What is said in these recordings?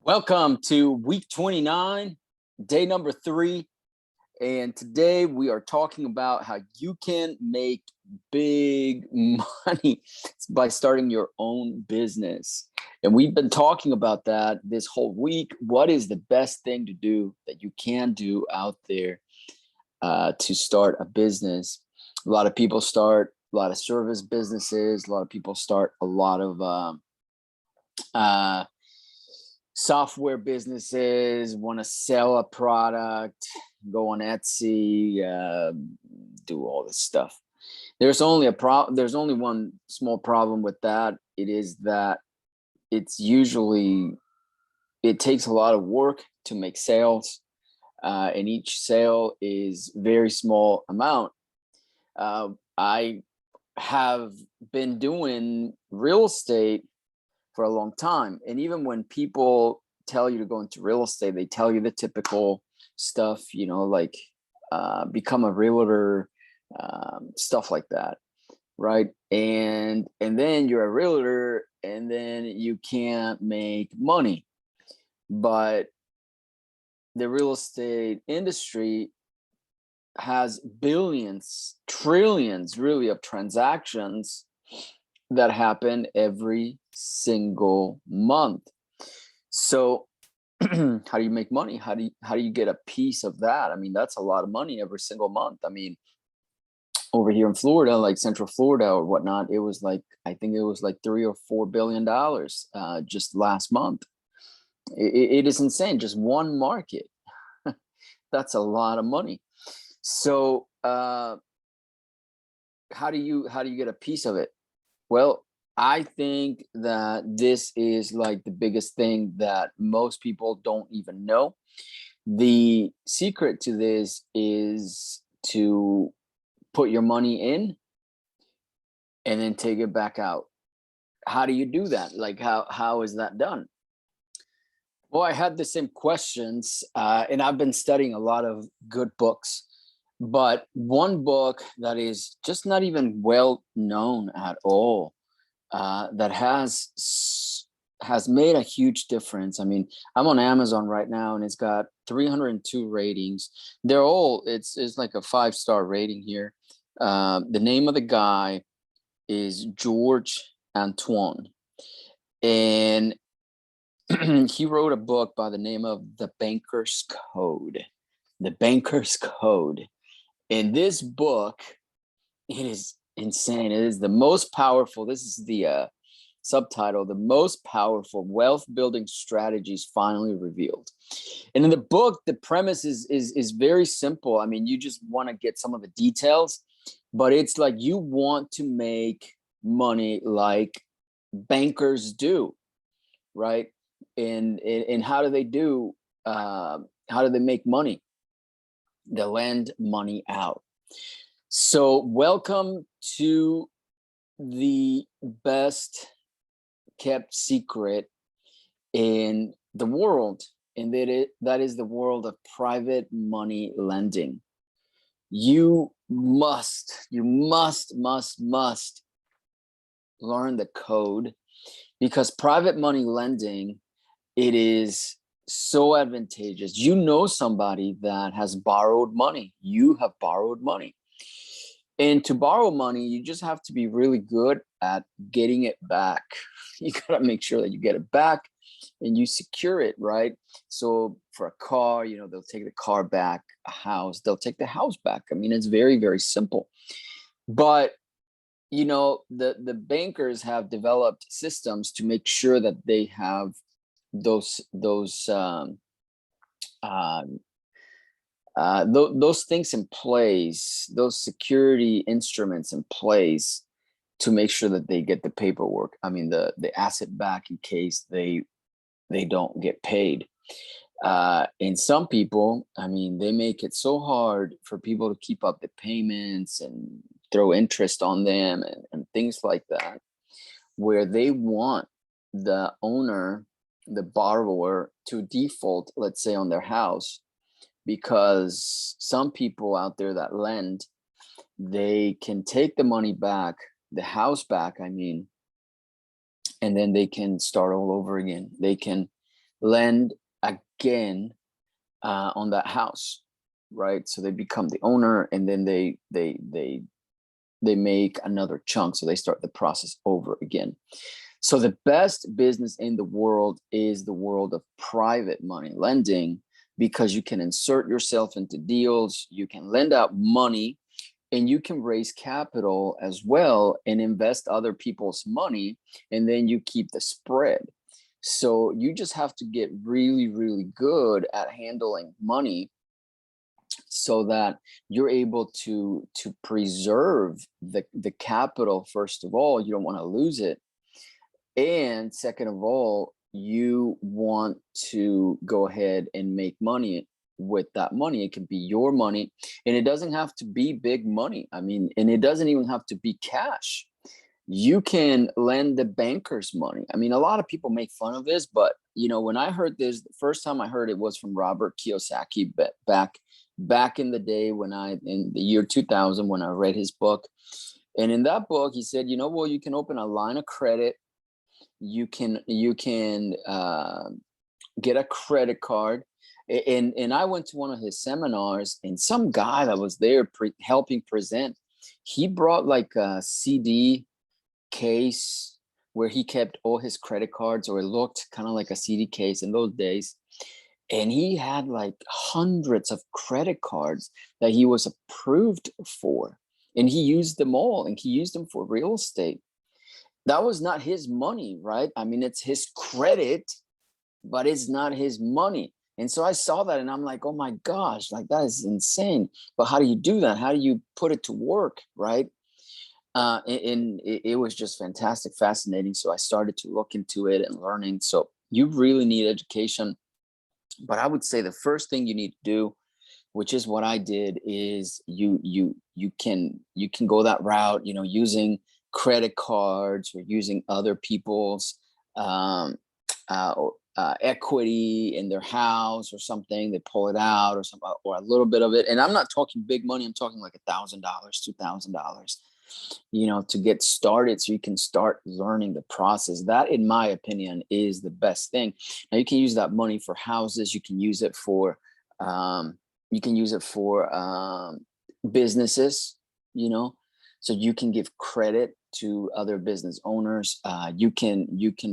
Welcome to week 29, day number 3. And today we are talking about how you can make big money by starting your own business. And we've been talking about that this whole week. What is the best thing to do that you can do out there to start a business? A lot of people start a lot of service businesses. A lot of people start a lot of software businesses, want to sell a product, go on Etsy, do all this stuff. There's only one small problem with that. It is that it takes a lot of work to make sales, and each sale is very small amount. I have been doing real estate for a long time. And even when people tell you to go into real estate, they tell you the typical stuff, like become a realtor, stuff like that. Right. And then you're a realtor and then you can't make money. But the real estate industry has billions, trillions really of transactions that happen every single month. So how do you make money? How do you get a piece of that? I mean, that's a lot of money every single month. I mean, over here in Florida, like Central Florida or whatnot, I think it was like $3 or $4 billion just last month. It is insane. Just one market. That's a lot of money. So how do you get a piece of it? Well, I think that this is like the biggest thing that most people don't even know. The secret to this is to put your money in and then take it back out. How do you do that? Like how is that done? Well, I had the same questions, and I've been studying a lot of good books. But one book that is just not even well known at all, that has made a huge difference. I mean, I'm on Amazon right now and it's got 302 ratings. It's like a 5-star rating here. The name of the guy is George Antoine. And he wrote a book by the name of The Banker's Code. The Banker's Code. In this book, it is insane. It is the most powerful. This is the subtitle: the most powerful wealth building strategies finally revealed. And in the book, the premise is very simple. I mean, you just want to get some of the details, but it's like you want to make money like bankers do, right? And how do they do? How do they make money? They lend money out. So welcome to the best kept secret in the world, and that is the world of private money lending. You must learn the code, because private money lending, it is so advantageous. You know somebody that has borrowed money. You have borrowed money. And to borrow money, you just have to be really good at getting it back. You got to make sure that you get it back and you secure it, right? So for a car, they'll take the car back. A house, they'll take the house back. I mean, it's very, very simple. But the bankers have developed systems to make sure that they have those things in place, those security instruments in place to make sure that they get the paperwork. I mean, the asset back in case they don't get paid. And some people, I mean, they make it so hard for people to keep up the payments and throw interest on them and things like that, where they want the owner, the borrower, to default, let's say, on their house, because some people out there that lend, they can take the money back, the house back, I mean, and then they can start all over again. They can lend again on that house, right? So they become the owner, and then they make another chunk. So they start the process over again. So the best business in the world is the world of private money lending, because you can insert yourself into deals, you can lend out money, and you can raise capital as well and invest other people's money, and then you keep the spread. So you just have to get really, really good at handling money, so that you're able to preserve the capital. First of all, you don't want to lose it, and second of all, you want to go ahead and make money with that money. It can be your money, and it doesn't have to be big money. I mean, and it doesn't even have to be cash. You can lend the bankers money. I mean, a lot of people make fun of this, but when I heard this, the first time I heard it was from Robert Kiyosaki, back in the day, in the year 2000, when I read his book. And in that book, he said, well, you can open a line of credit. You can get a credit card. And I went to one of his seminars, and some guy that was there helping present, he brought like a CD case where he kept all his credit cards, or it looked kind of like a CD case in those days. And he had like hundreds of credit cards that he was approved for, and he used them all, and he used them for real estate. That was not his money, right? I mean, it's his credit, but it's not his money. And so I saw that, and I'm like, oh my gosh, like that is insane. But how do you do that? How do you put it to work, right? And it was just fantastic, fascinating. So I started to look into it and learning. So you really need education. But I would say the first thing you need to do, which is what I did, is you can go that route, using credit cards or using other people's equity in their house or something. They pull it out or something, or a little bit of it. And I'm not talking big money. I'm talking like $1,000, $2,000, to get started, so you can start learning the process. That, in my opinion, is the best thing. Now, you can use that money for houses. You can use it for businesses, so you can give credit to other business owners. You can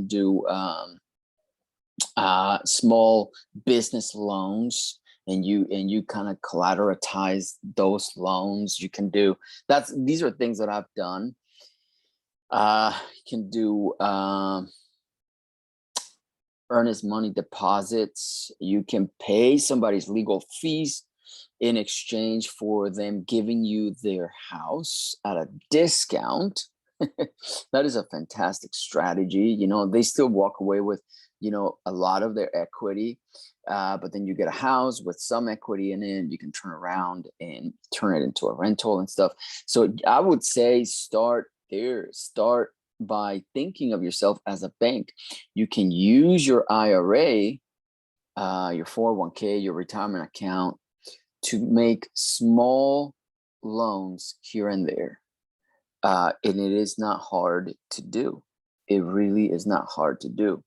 do small business loans, and you kind of collateralize those loans. You can do that. These are things that I've done. You can do earnest money deposits. You can pay somebody's legal fees in exchange for them giving you their house at a discount. That is a fantastic strategy. They still walk away with a lot of their equity, but then you get a house with some equity in it. You can turn around and turn it into a rental and stuff. So I would say start there. Start by thinking of yourself as a bank. You can use your IRA, your 401k, your retirement account, to make small loans here and there. And it is not hard to do. It really is not hard to do.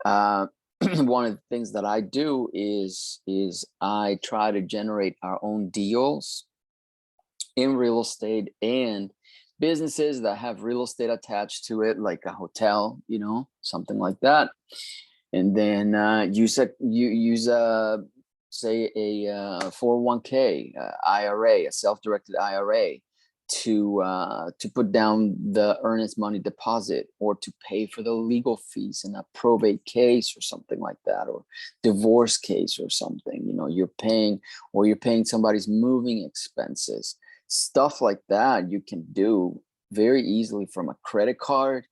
One of the things that I do is I try to generate our own deals in real estate and businesses that have real estate attached to it, like a hotel, something like that. And then use say a 401k IRA, a self-directed IRA, to put down the earnest money deposit, or to pay for the legal fees in a probate case or something like that, or divorce case or something. You're paying somebody's moving expenses, stuff like that. You can do very easily from a credit card,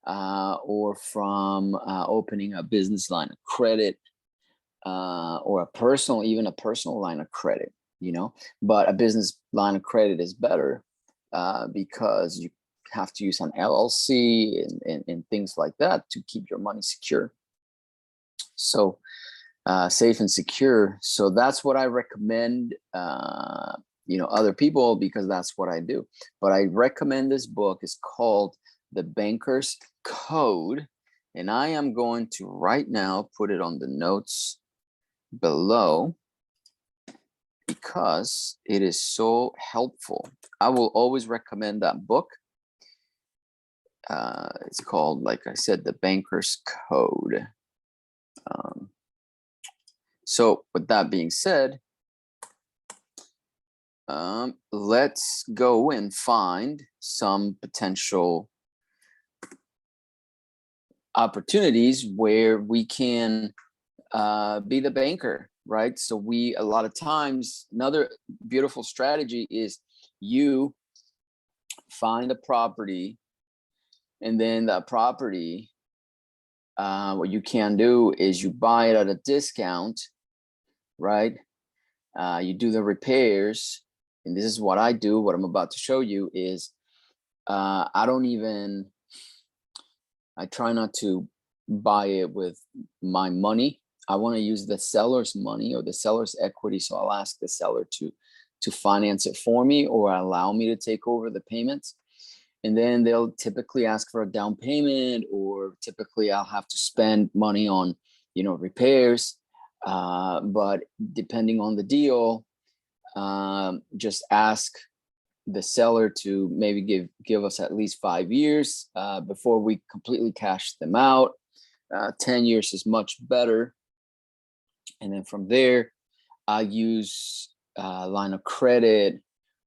or from opening a business line of credit, or even a personal line of credit. But a business line of credit is better, because you have to use an LLC and things like that to keep your money secure. So safe and secure. So that's what I recommend, other people, because that's what I do. But I recommend this book. Is called The Banker's Code. And I am going to right now put it on the notes below because it is so helpful. I will always recommend that book. It's called, like I said, The Banker's Code. So with that being said, let's go and find some potential opportunities where we can be the banker, right? So a lot of times, another beautiful strategy is you find a property, and then that property, what you can do is you buy it at a discount, right? You do the repairs, and this is what I do. What I'm about to show you is I try not to buy it with my money. I want to use the seller's money or the seller's equity. So I'll ask the seller to finance it for me or allow me to take over the payments. And then they'll typically ask for a down payment, or typically I'll have to spend money on, repairs. But depending on the deal, just ask the seller to maybe give us at least 5 years before we completely cash them out. 10 years is much better. And then from there, I use a line of credit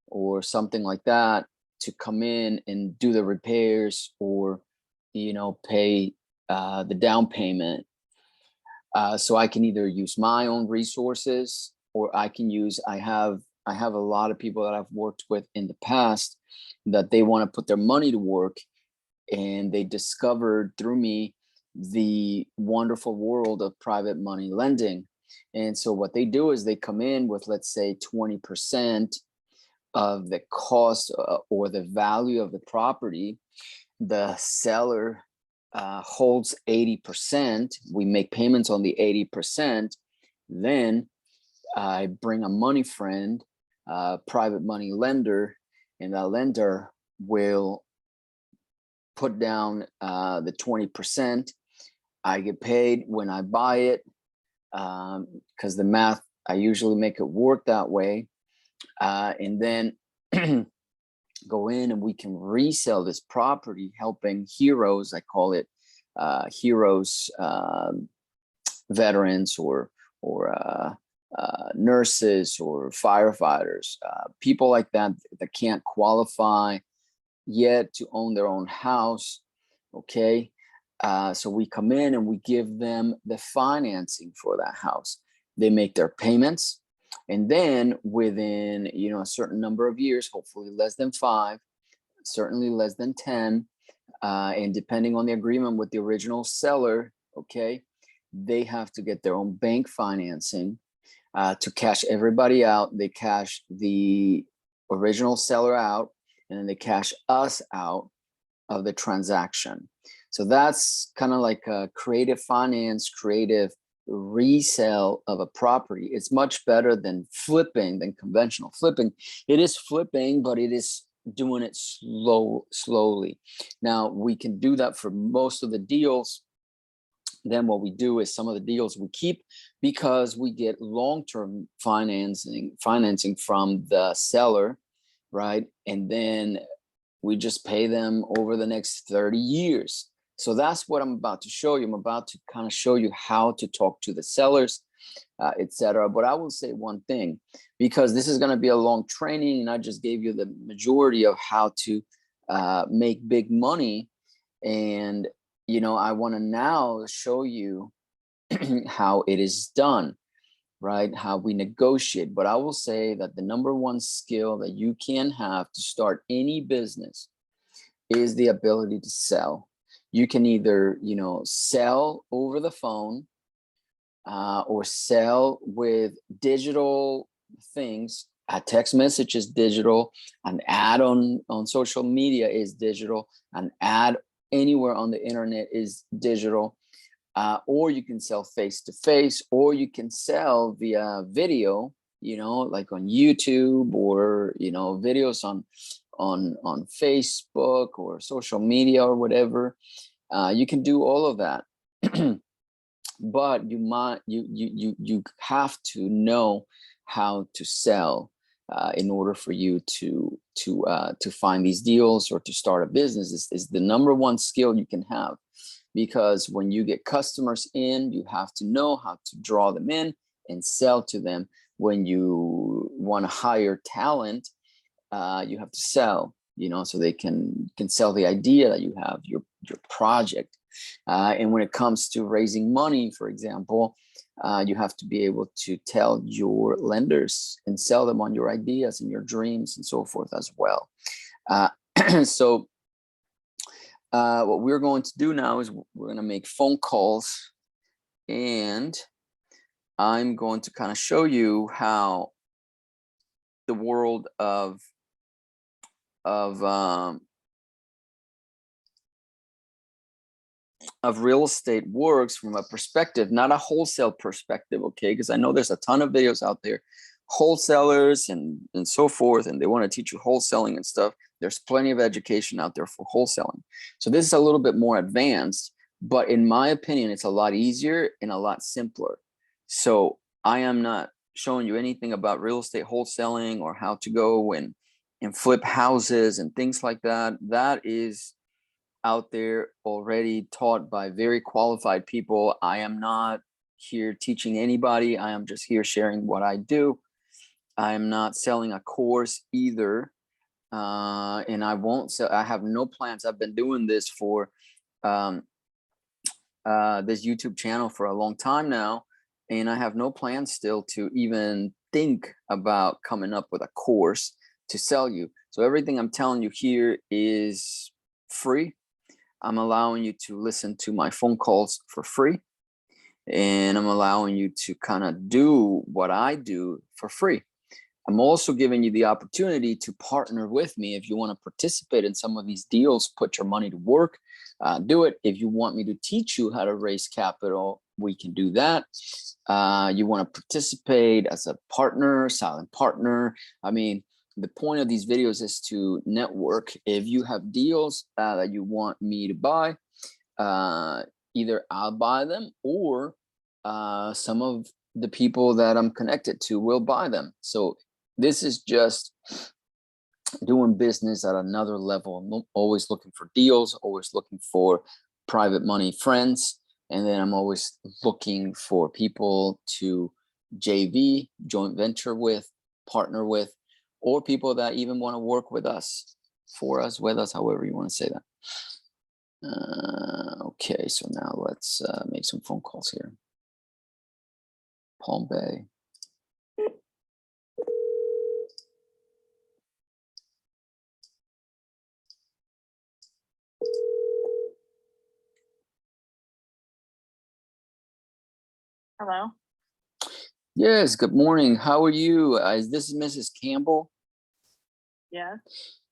or something like that to come in and do the repairs or, pay the down payment. So I can either use my own resources, or I have a lot of people that I've worked with in the past that they want to put their money to work, and they discovered through me the wonderful world of private money lending. And so what they do is they come in with, let's say, 20% of the cost or the value of the property. The seller holds 80%. We make payments on the 80%. Then I bring a money friend, private money lender, and that lender will put down the 20%. I get paid when I buy it because the math, I usually make it work that way. And then go in and we can resell this property, helping heroes. I call it heroes, veterans or nurses or firefighters, people like that can't qualify yet to own their own house. Okay. So we come in and we give them the financing for that house. They make their payments. And then within, a certain number of years, hopefully less than 5, certainly less than 10, and depending on the agreement with the original seller, okay, they have to get their own bank financing to cash everybody out. They cash the original seller out, and then they cash us out of the transaction. So that's kind of like a creative finance, creative resale of a property. It's much better than conventional flipping. It is flipping, but it is doing it slowly. Now we can do that for most of the deals. Then what we do is some of the deals we keep because we get long-term financing from the seller, right? And then we just pay them over the next 30 years. So that's what I'm about to show you. I'm about to kind of show you how to talk to the sellers, etc. But I will say one thing, because this is going to be a long training, and I just gave you the majority of how to make big money. And, I want to now show you how it is done, right? How we negotiate. But I will say that the number one skill that you can have to start any business is the ability to sell. You can either, sell over the phone or sell with digital things. A text message is digital. An ad on social media is digital. An ad anywhere on the internet is digital. Or you can sell face-to-face, or you can sell via video, like on YouTube, or, videos on Facebook or social media or whatever. You can do all of that. But you have to know how to sell in order for you to find these deals or to start a business. Is the number one skill you can have, because when you get customers in, you have to know how to draw them in and sell to them. When you want to hire talent, you have to sell, so they can sell the idea that you have, your project. And when it comes to raising money, for example, you have to be able to tell your lenders and sell them on your ideas and your dreams and so forth as well. So what we're going to do now is we're going to make phone calls, and I'm going to kind of show you how the world of real estate works from a perspective, not a wholesale perspective, okay? Because I know there's a ton of videos out there, wholesalers and so forth, and they want to teach you wholesaling and stuff. There's plenty of education out there for wholesaling. So this is a little bit more advanced, but in my opinion, it's a lot easier and a lot simpler. So I am not showing you anything about real estate wholesaling or how to go and flip houses and things like that. That is out there already, taught by very qualified people. I am not here teaching anybody. I am just here sharing what I do. I am not selling a course either. And I won't sell. I have no plans. I've been doing this for this YouTube channel for a long time now, and I have no plans still to even think about coming up with a course to sell you. So everything I'm telling you here is free. I'm allowing you to listen to my phone calls for free, and I'm allowing you to kind of do what I do for free. I'm also giving you the opportunity to partner with me. If you want to participate in some of these deals, put your money to work, do it. If you want me to teach you how to raise capital, we can do that. You want to participate as a partner, silent partner. I mean, the point of these videos is to network. If you have deals that you want me to buy, either I'll buy them, or some of the people that I'm connected to will buy them. So this is just doing business at another level. I'm always looking for deals, always looking for private money friends. And then I'm always looking for people to JV, joint venture with, partner with, or people that even want to work with us, for us, with us, however you want to say that. Okay, so now let's make some phone calls here. Palm Bay. Hello. Yes, good morning. How are you? Is this Mrs. Campbell? Yes.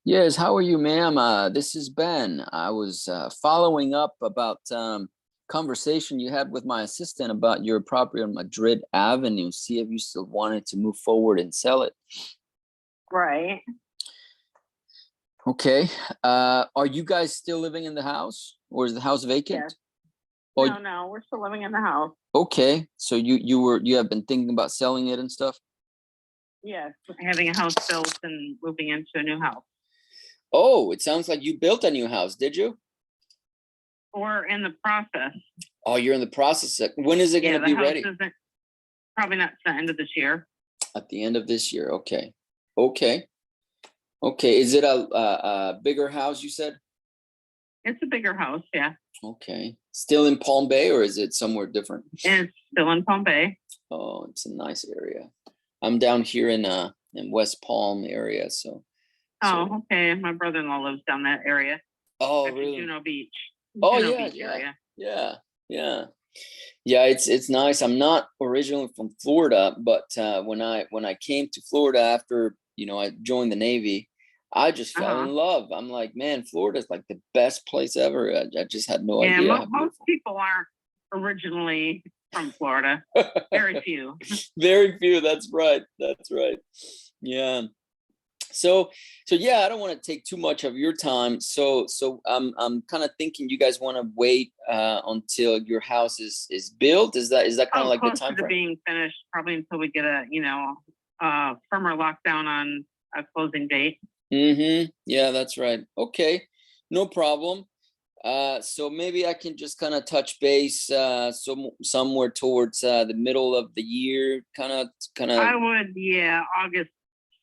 Yes, how are you, ma'am? This is Ben. I was following up about conversation you had with my assistant about your property on Madrid Avenue. See if you still wanted to move forward and sell it. Right. Okay. Are you guys still living in the house, or is the house vacant? Yes. Oh, No, we're still living in the house. okay. So you have been thinking about selling it and stuff? Yes, having a house built and moving into a new house. Oh, it sounds like you built a new house, did you? We're in the process. Oh, you're in the process. When is it going to be ready? Isn't, probably not the end of this year. At the end of this year. Okay. Okay. Okay. Is it a bigger house, you said? It's a bigger house, yeah. Okay. Still in Palm Bay, or is it somewhere different? It's still in Palm Bay. Oh, it's a nice area. I'm down here in West Palm area, so. Oh, okay. My brother-in-law lives down that area. Oh, Actually, really? Juno Beach. Oh, Juno yeah, Beach area. yeah. It's nice. I'm not originally from Florida, but when I came to Florida after I joined the Navy, I just fell in love. I'm like, man, Florida's like the best place ever. I just had no idea. Yeah, most people aren't originally from Florida. Very few. Very few. That's right. Yeah. So yeah, I don't want to take too much of your time. So I'm kind of thinking you guys want to wait until your house is built. Is that kind of like the Close time to frame? being finished, probably until we get a, firmer lockdown on a closing date. Mm-hmm. Yeah, that's right. Okay, no problem. So maybe I can just kind of touch base somewhere towards the middle of the year, kind of I would, yeah, August,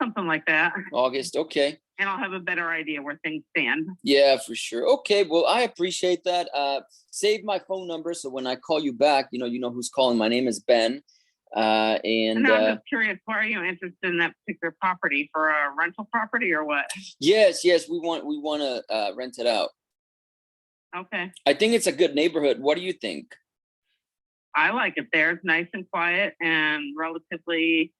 something like that. August. Okay. And I'll have a better idea where things stand. Yeah, for sure. Okay, well, I appreciate that. Save my phone number so when I call you back, you know who's calling. My name is Ben. And I'm just curious, why are you interested in that particular property? For a rental property or what? yes, we want to rent it out. Okay. I think it's a good neighborhood. What do you think? I like it there. It's nice and quiet and relatively,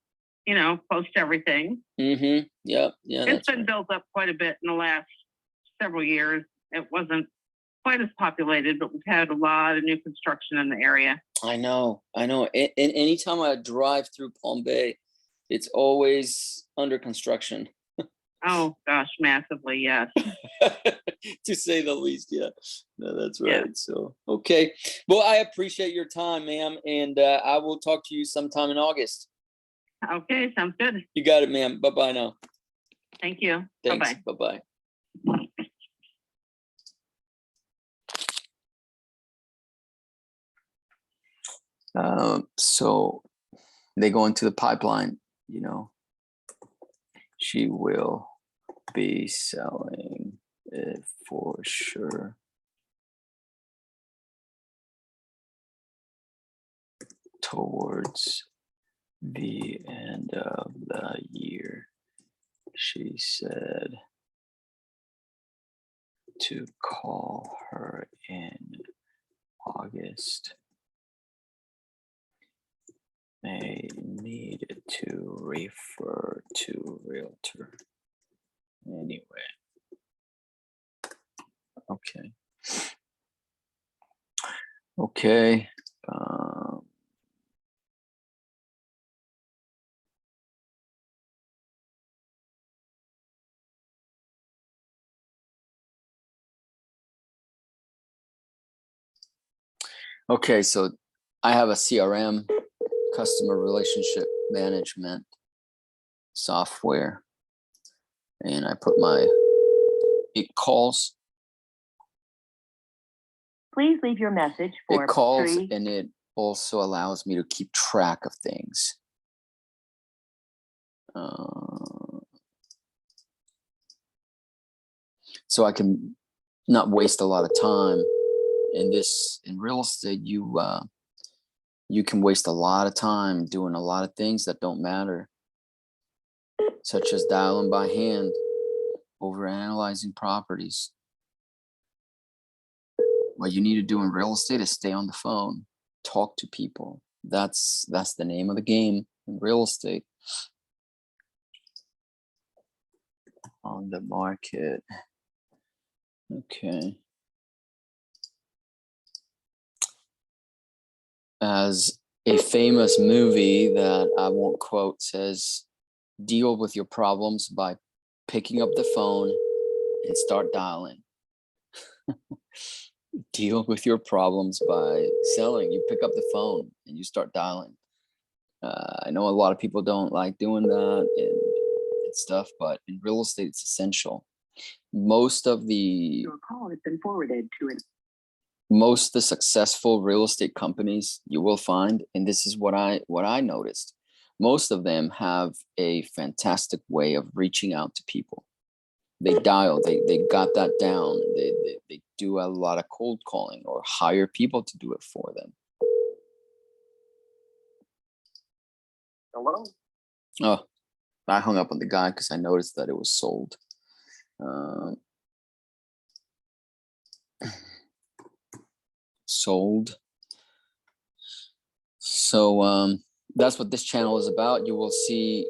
close to everything. Mm-hmm. Yeah. It's been built up quite a bit in the last several years. It wasn't quite as populated, but we've had a lot of new construction in the area. I know. And anytime I drive through Palm Bay, it's always under construction. Oh gosh, massively, yes. To say the least, yeah. No, that's right. Yeah. So, okay. Well, I appreciate your time, ma'am, and I will talk to you sometime in August. Okay, sounds good. You got it, ma'am. Bye-bye now. Thank you. Thanks. Bye-bye. Bye-bye. So they go into the pipeline, she will be selling it for sure. Towards the end of the year, she said to call her in August. May need to refer to realtor. Anyway. Okay. Okay. Okay, so I have a CRM, customer relationship management software, and I put it calls. Please leave your message for It calls and it also allows me to keep track of things. So I can not waste a lot of time in real estate. You can waste a lot of time doing a lot of things that don't matter, such as dialing by hand, over analyzing properties. What you need to do in real estate is stay on the phone, talk to people. That's the name of the game in real estate. On the market. Okay. As a famous movie that I won't quote says, deal with your problems by picking up the phone and start dialing. Deal with your problems by selling. You pick up the phone and you start dialing. I know a lot of people don't like doing that and stuff, but in real estate, it's essential. Most of the call has been forwarded to it. Most of the successful real estate companies you will find, and this is what I noticed, most of them have a fantastic way of reaching out to people. They dial, they got that down. They do a lot of cold calling or hire people to do it for them. Hello? Oh, I hung up on the guy because I noticed that it was sold. Sold. So that's what this channel is about. You will see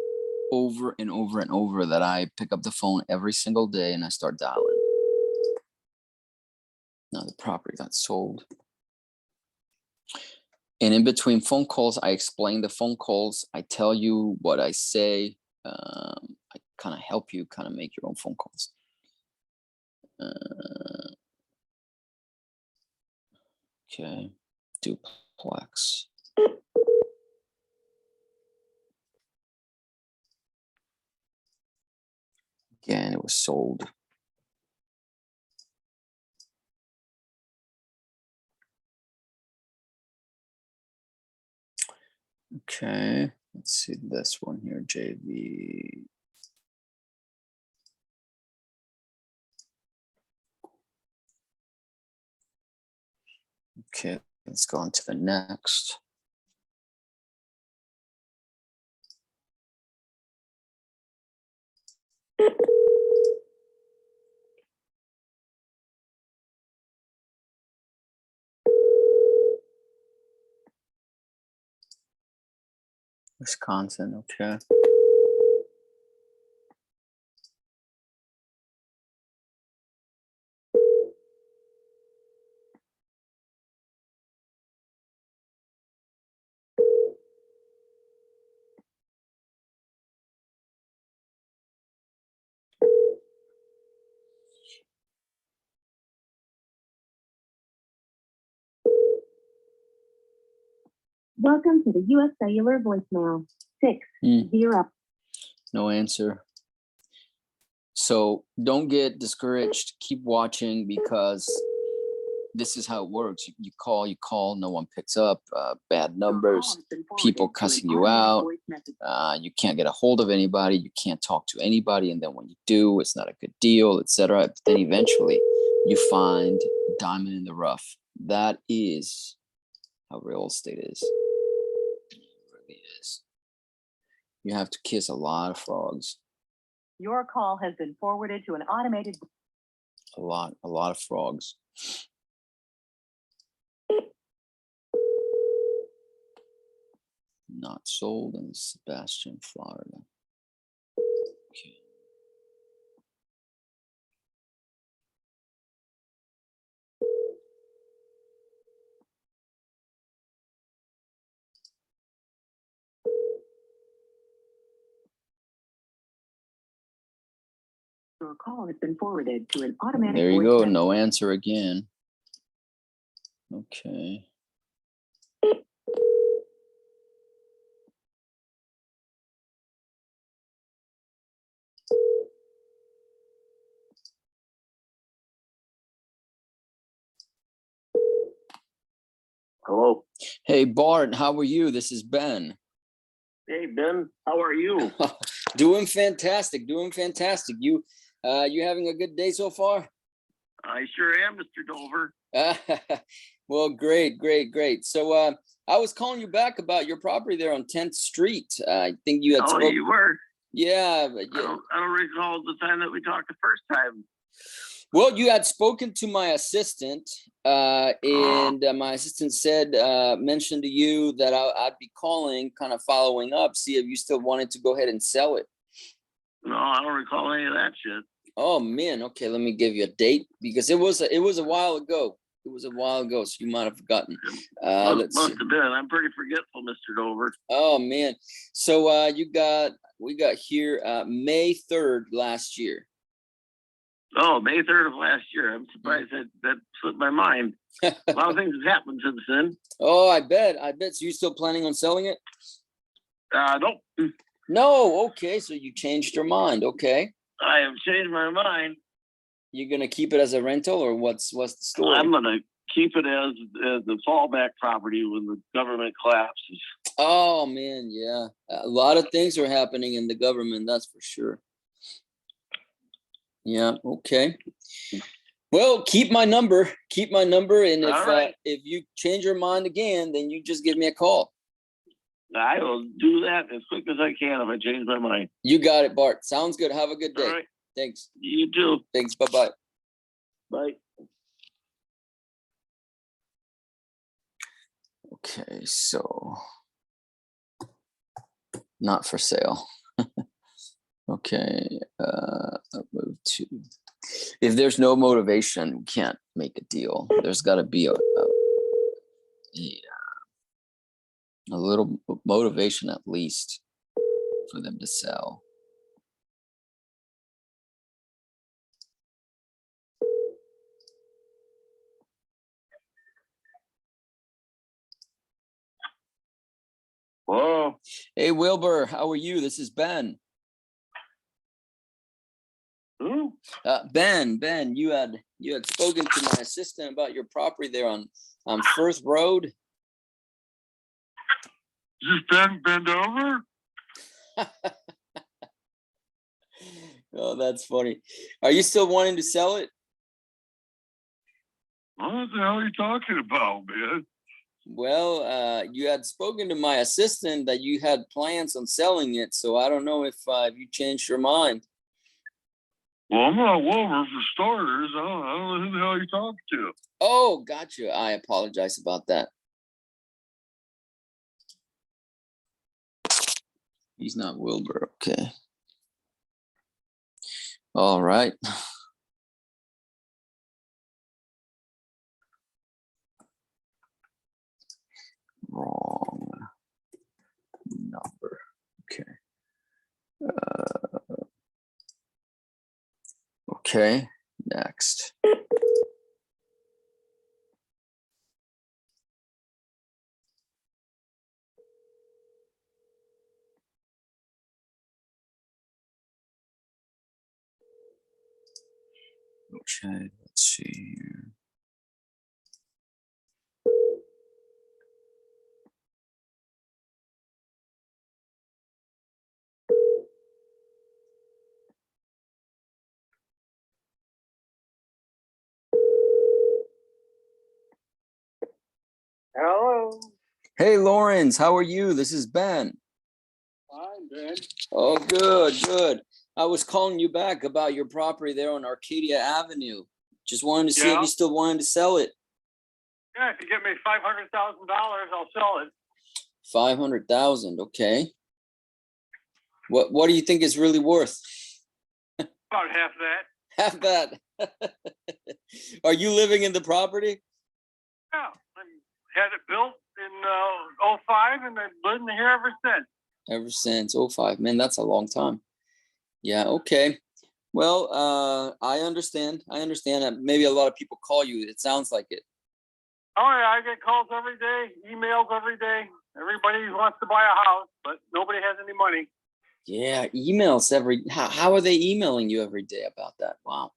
over and over and over that I pick up the phone every single day and I start dialing. Now the property got sold. And in between phone calls, I explain the phone calls. I tell you what I say. I kind of help you kind of make your own phone calls. Okay, duplex. Again, it was sold. Okay, let's see this one here, JV. Okay, let's go on to the next. Wisconsin, okay. Welcome to the U.S. Cellular voicemail. 6-0. No answer. So don't get discouraged. Keep watching, because this is how it works. You call, no one picks up. Bad numbers, people cussing you out. You can't get a hold of anybody. You can't talk to anybody. And then when you do, it's not a good deal, etc. But then eventually you find a diamond in the rough. That is how real estate is. It really is. You have to kiss a lot of frogs. Your call has been forwarded to an automated. A lot of frogs. Not sold in Sebastian, Florida. Okay. Your call has been forwarded to an automatic. There you go. voice No answer again. Okay. Hello. Hey, Bart, how are you? This is Ben. Hey, Ben. How are you? Doing fantastic. Doing fantastic. You having a good day so far? I sure am, Mr. Dover. Well, great. So I was calling you back about your property there on 10th Street. I think you had Oh, you were? Yeah, I don't recall the time that we talked the first time. Well, you had spoken to my assistant, and my assistant said, mentioned to you that I'd be calling, kind of following up, see if you still wanted to go ahead and sell it. No, I don't recall any of that shit. Oh man, okay, let me give you a date, because it was a while ago. It was a while ago, so you might have forgotten. Must have been. I'm pretty forgetful, Mr. Dover. Oh man, so we got here May 3rd last year. Oh, May 3rd of last year. I'm surprised that slipped my mind. A lot of things have happened since then. Oh, I bet. So you still planning on selling it? Nope. No, okay, so you changed your mind. Okay. I have changed my mind. You're gonna keep it as a rental, or what's the story? I'm gonna keep it as the fallback property when the government collapses. Oh man, yeah. A lot of things are happening in the government, that's for sure. Yeah, okay. Well, keep my number, and if you change your mind again, then you just give me a call. I will do that as quick as I can if I change my mind. You got it, Bart. Sounds good. Have a good day. All right. Thanks. You too. Thanks. Bye-bye. Bye. Okay, so not for sale. Okay, I'll move to, if there's no motivation, we can't make a deal. There's got to be a little motivation at least for them to sell. Whoa. Hey, Wilbur, how are you? This is Ben. Who? Ben, you had spoken to my assistant about your property there on Firth Road. Is this Ben bend over? Oh, that's funny. Are you still wanting to sell it? What the hell are you talking about, man? Well, you had spoken to my assistant that you had plans on selling it, so I don't know if you changed your mind. Well, I'm not Wilbur for starters. I don't know who the hell you're talking to. Oh, gotcha. I apologize about that. He's not Wilbur. Okay. All right. Wrong number. Okay. Okay. Next. Okay. Let's see here. Hello. Hey, Lawrence, how are you? This is Ben. Fine, Ben. Oh, good. I was calling you back about your property there on Arcadia Avenue. Just wanted to see if Yeah. you still wanted to sell it. Yeah, if you get me $500,000, I'll sell it. 500,000. Okay. What do you think it's really worth? About half that. Half that. Are you living in the property? Yeah, I had it built in '05, and I've lived here ever since. Ever since '05. Man, that's a long time. Yeah, okay. Well, I understand. That maybe a lot of people call you. It sounds like it. Oh yeah, I get calls every day, emails every day. Everybody wants to buy a house, but nobody has any money. Yeah, emails every. How are they emailing you every day about that? Wow.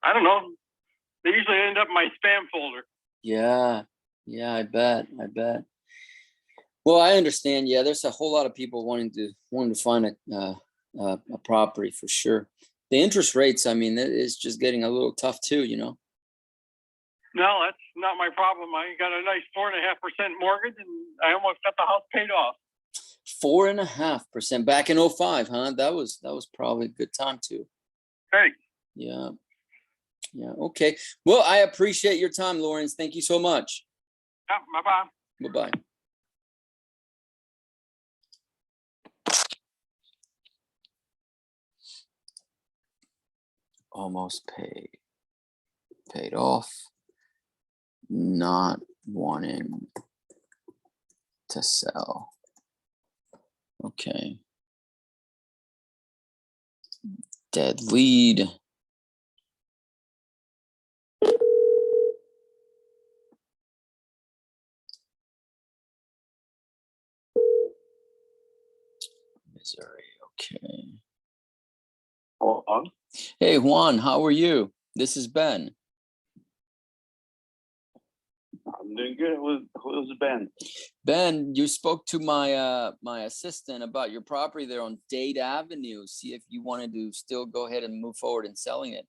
I don't know. They usually end up in my spam folder. Yeah, I bet. Well, I understand. Yeah, there's a whole lot of people wanting to find a property for sure. The interest rates, I mean, it's just getting a little tough too. No, that's not my problem. I got a nice 4.5% mortgage, and I almost got the house paid off. 4.5% back in '05, huh? That was probably a good time too. Hey. Yeah. Okay. Well, I appreciate your time, Lawrence. Thank you so much. Yeah, bye-bye. Bye-bye. Almost paid off. Not wanting to sell. Okay. Dead lead. Missouri. Okay. Hey, Juan, how are you? This is Ben. I'm doing good. Who's Ben? Ben, you spoke to my my assistant about your property there on Dade Avenue. See if you wanted to still go ahead and move forward in selling it.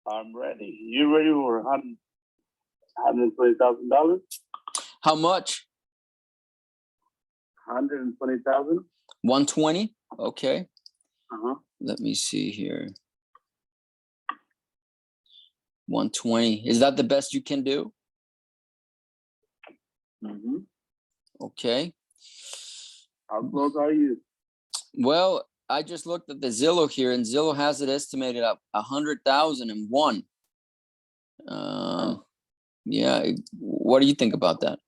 I'm ready. You ready for $120,000? How much? 120,000. 120. Okay. Uh-huh. Let me see here. 120. Is that the best you can do? Mm-hmm. Okay. How close are you? Well, I just looked at the Zillow here, and Zillow has it estimated at 100,001. Yeah. What do you think about that?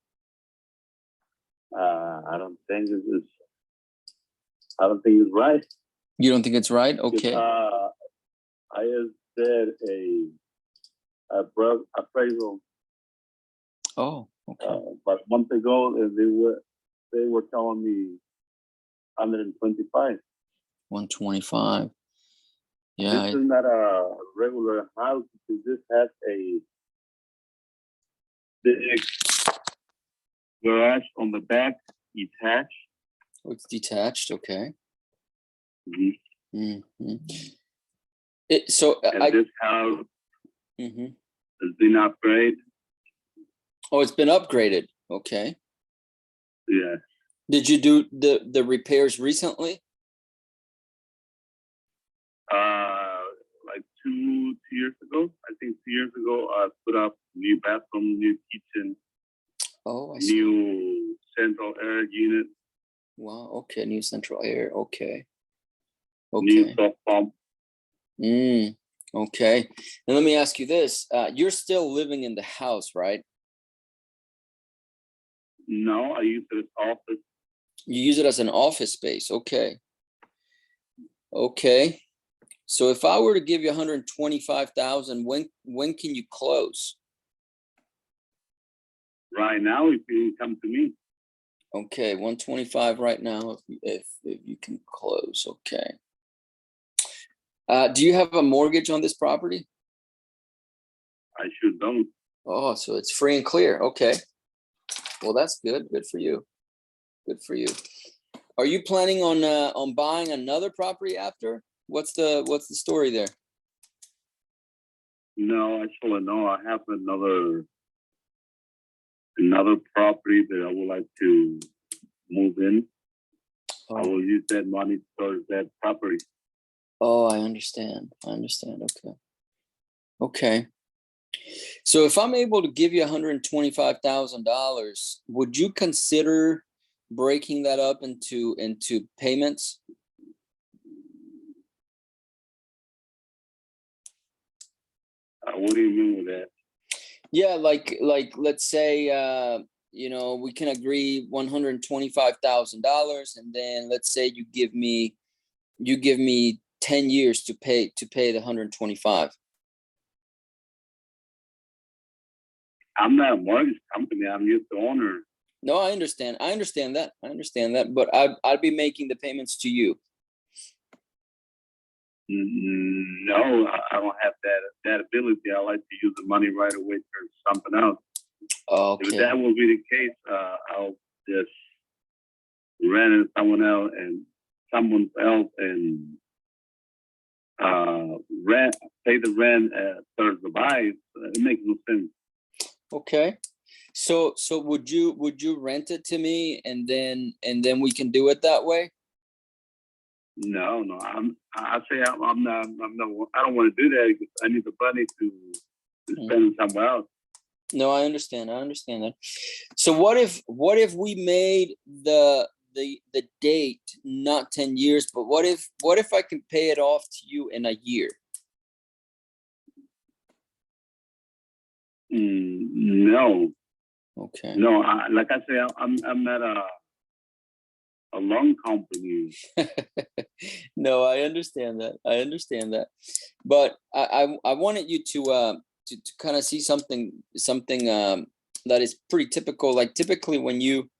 I don't think it's right. You don't think it's right? Okay. I just did a appraisal. Oh, okay. But a month ago, they were telling me 125. 125. Yeah. This is not a regular house. This has a big garage on the back, detached. It's detached. Okay. Mhm. So And this house Mhm. has been upgraded. Oh, it's been upgraded. Okay. Yeah. Did you do the repairs recently? Like 2 years ago. I think 2 years ago, I put up new bathroom, new kitchen, Oh, I see. new central air unit, Wow. Okay. New central air. Okay. new Okay. soft pump. Okay. And let me ask you this. You're still living in the house, right? No, I use it as office. You use it as an office space. Okay. Okay. So if I were to give you 125,000, when can you close? Right now, if you come to me, Okay, 125 right now if you can close. Okay. Do you have a mortgage on this property? I should don't. Oh, so it's free and clear. Okay. Well, that's good. Good for you. Good for you. Are you planning on buying another property after? What's the story there? No, actually, no. I have another property that I would like to move in. I Oh, will use that money towards that property. oh, I understand. I understand. Okay. Okay. So if I'm able to give you $125,000, would you consider breaking that up into payments? What do you mean with that? Yeah, like let's say we can agree $125,000, and then let's say you give me 10 years to pay the 125. I'm not a mortgage company. I'm just the owner. No, I understand. I understand that. But I'd be making the payments to you. No, I don't have that ability. I like to use the money right away for something else. If Okay. that will be the case, I'll just rent it someone else and pay the rent towards the buy. It makes no sense. Okay. So would you rent it to me, and then we can do it that way? No. I don't want to do that because I need the money to spend somewhere else. No, I understand. that. So what if we made the date not 10 years, but what if I can pay it off to you in a year? No. Okay. No, like I say, I'm not a loan company. No, I understand that. But I wanted you to kind of see something that is pretty typical. Like typically when you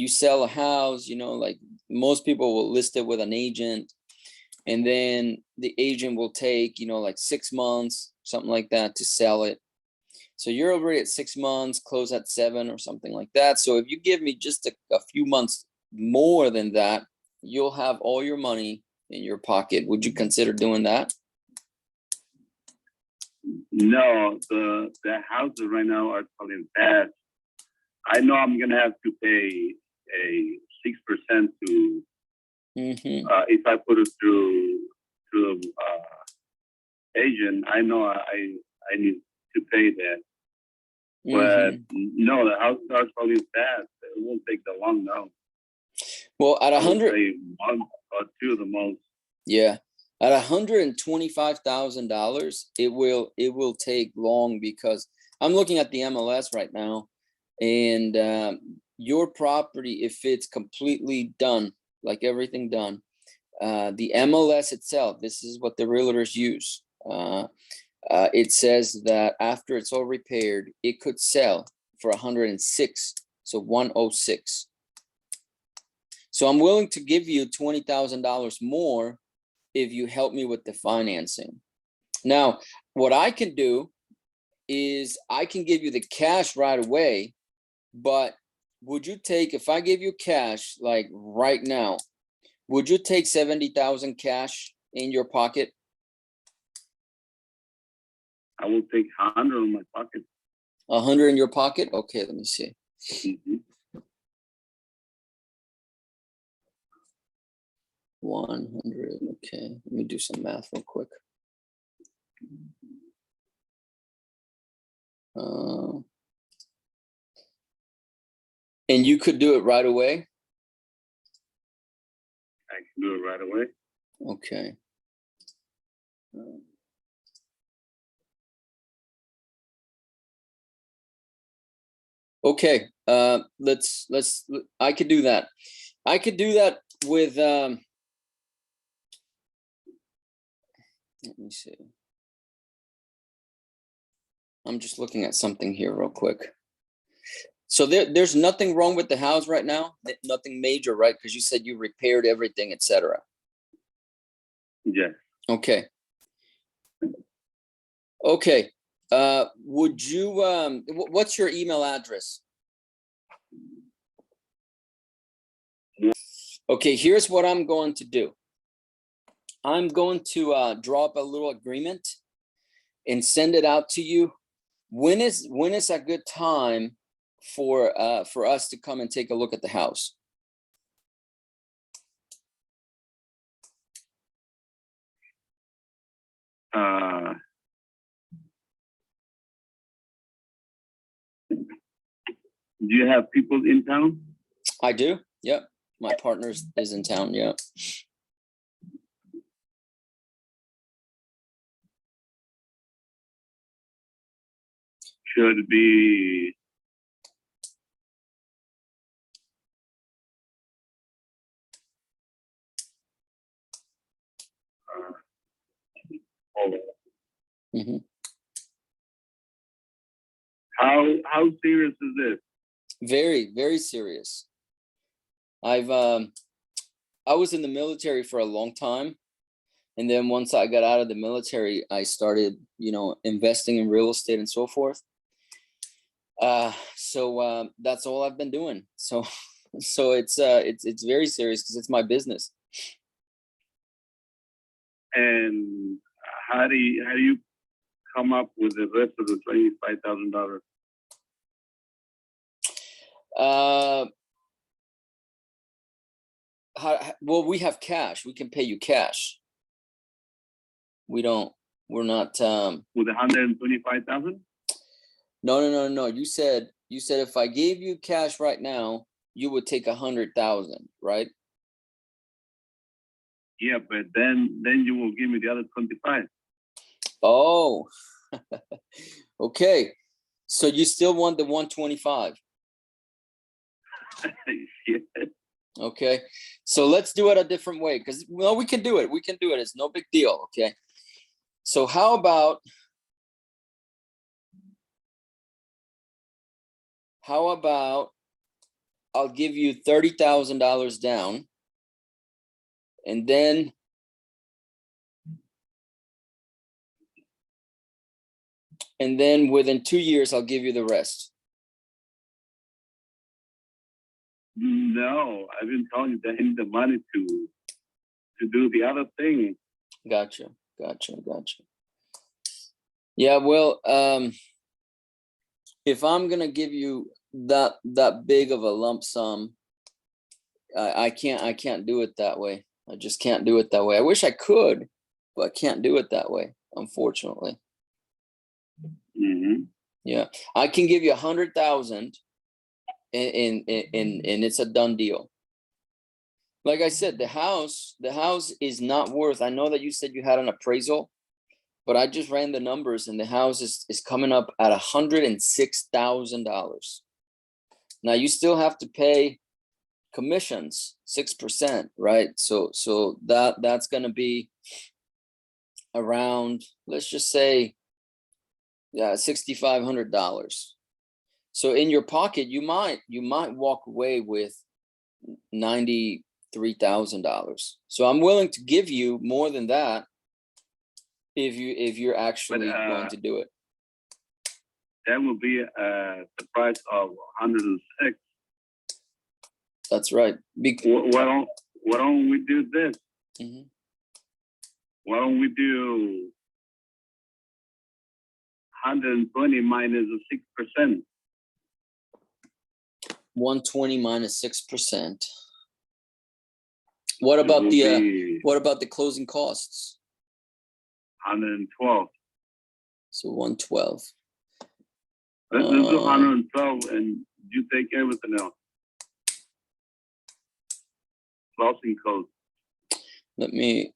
sell a house, like most people will list it with an agent, and then the agent will take, like 6 months, something like that, to sell it. So you're already at 6 months, close at 7 or something like that. So if you give me just a few months more than that, you'll have all your money in your pocket. Would you consider doing that? No, the houses right now are selling fast. I know I'm gonna have to pay a 6% to if I put it through agent. I know I need to pay that. But no, the houses are selling fast. It won't take that long now. Well, at I would 100, say 1 or 2 the most. yeah, at $125,000, it will take long, because I'm looking at the MLS right now, and your property, if it's completely done, like everything done, the MLS itself, this is what the realtors use. it says that after it's all repaired, it could sell for 106. So 106. So I'm willing to give you $20,000 more if you help me with the financing. Now, what I can do is I can give you the cash right away, but would you take, if I gave you cash like right now, would you take 70,000 cash in your pocket? I will take 100 in my pocket. 100 in your pocket? Okay, let me see. Mhm. 100. Okay, let me do some math real quick. And you could do it right away? I can do it right away. Okay. Okay, I could do that. I could do that with, let me see. I'm just looking at something here real quick. So there's nothing wrong with the house right now? Nothing major, right? Because you said you repaired everything, etc. Yes. Okay. Okay. Would you, what's your email address? Okay, here's what I'm going to do. I'm going to draw up a little agreement and send it out to you. When is a good time for us to come and take a look at the house? Do you have people in town? I do. Yep. My partner is in town. Yeah. Should be hold on. Mm-hmm. How serious is this? Very, very serious. I was in the military for a long time. And then once I got out of the military, I started, investing in real estate and so forth. So that's all I've been doing. So it's very serious because it's my business. And how do you come up with the rest of the $25,000? Well, we have cash. We can pay you cash. We're not With 125,000? No. You said if I gave you cash right now, you would take 100,000, right? Yeah, but then you will give me the other 25. Oh, okay. So you still want the 125? Yeah. Okay. So let's do it a different way because we can do it. We can do it. It's no big deal. Okay. So how about I'll give you $30,000 down, and then within 2 years I'll give you the rest. No, I've been telling you that I need the money to do the other thing. Gotcha. Yeah, well, if I'm gonna give you that big of a lump sum, I can't do it that way. I just can't do it that way. I wish I could, but I can't do it that way, unfortunately. Mm-hmm. Yeah, I can give you 100,000, and it's a done deal. Like I said, the house is not worth. I know that you said you had an appraisal, but I just ran the numbers, and the house is coming up at $106,000. Now you still have to pay commissions, 6%, right? So that's gonna be around, let's just say Yeah, $6,500. So in your pocket, you might walk away with $93,000. So I'm willing to give you more than that if you're actually going to do it. That would be the price of 106. That's right. Why don't we do this? Mhm. Why don't we do 120 minus the 6%? 120 minus 6%. What about the closing costs? 112. So 112. Let's do 112 and you take everything else. Closing costs. Let me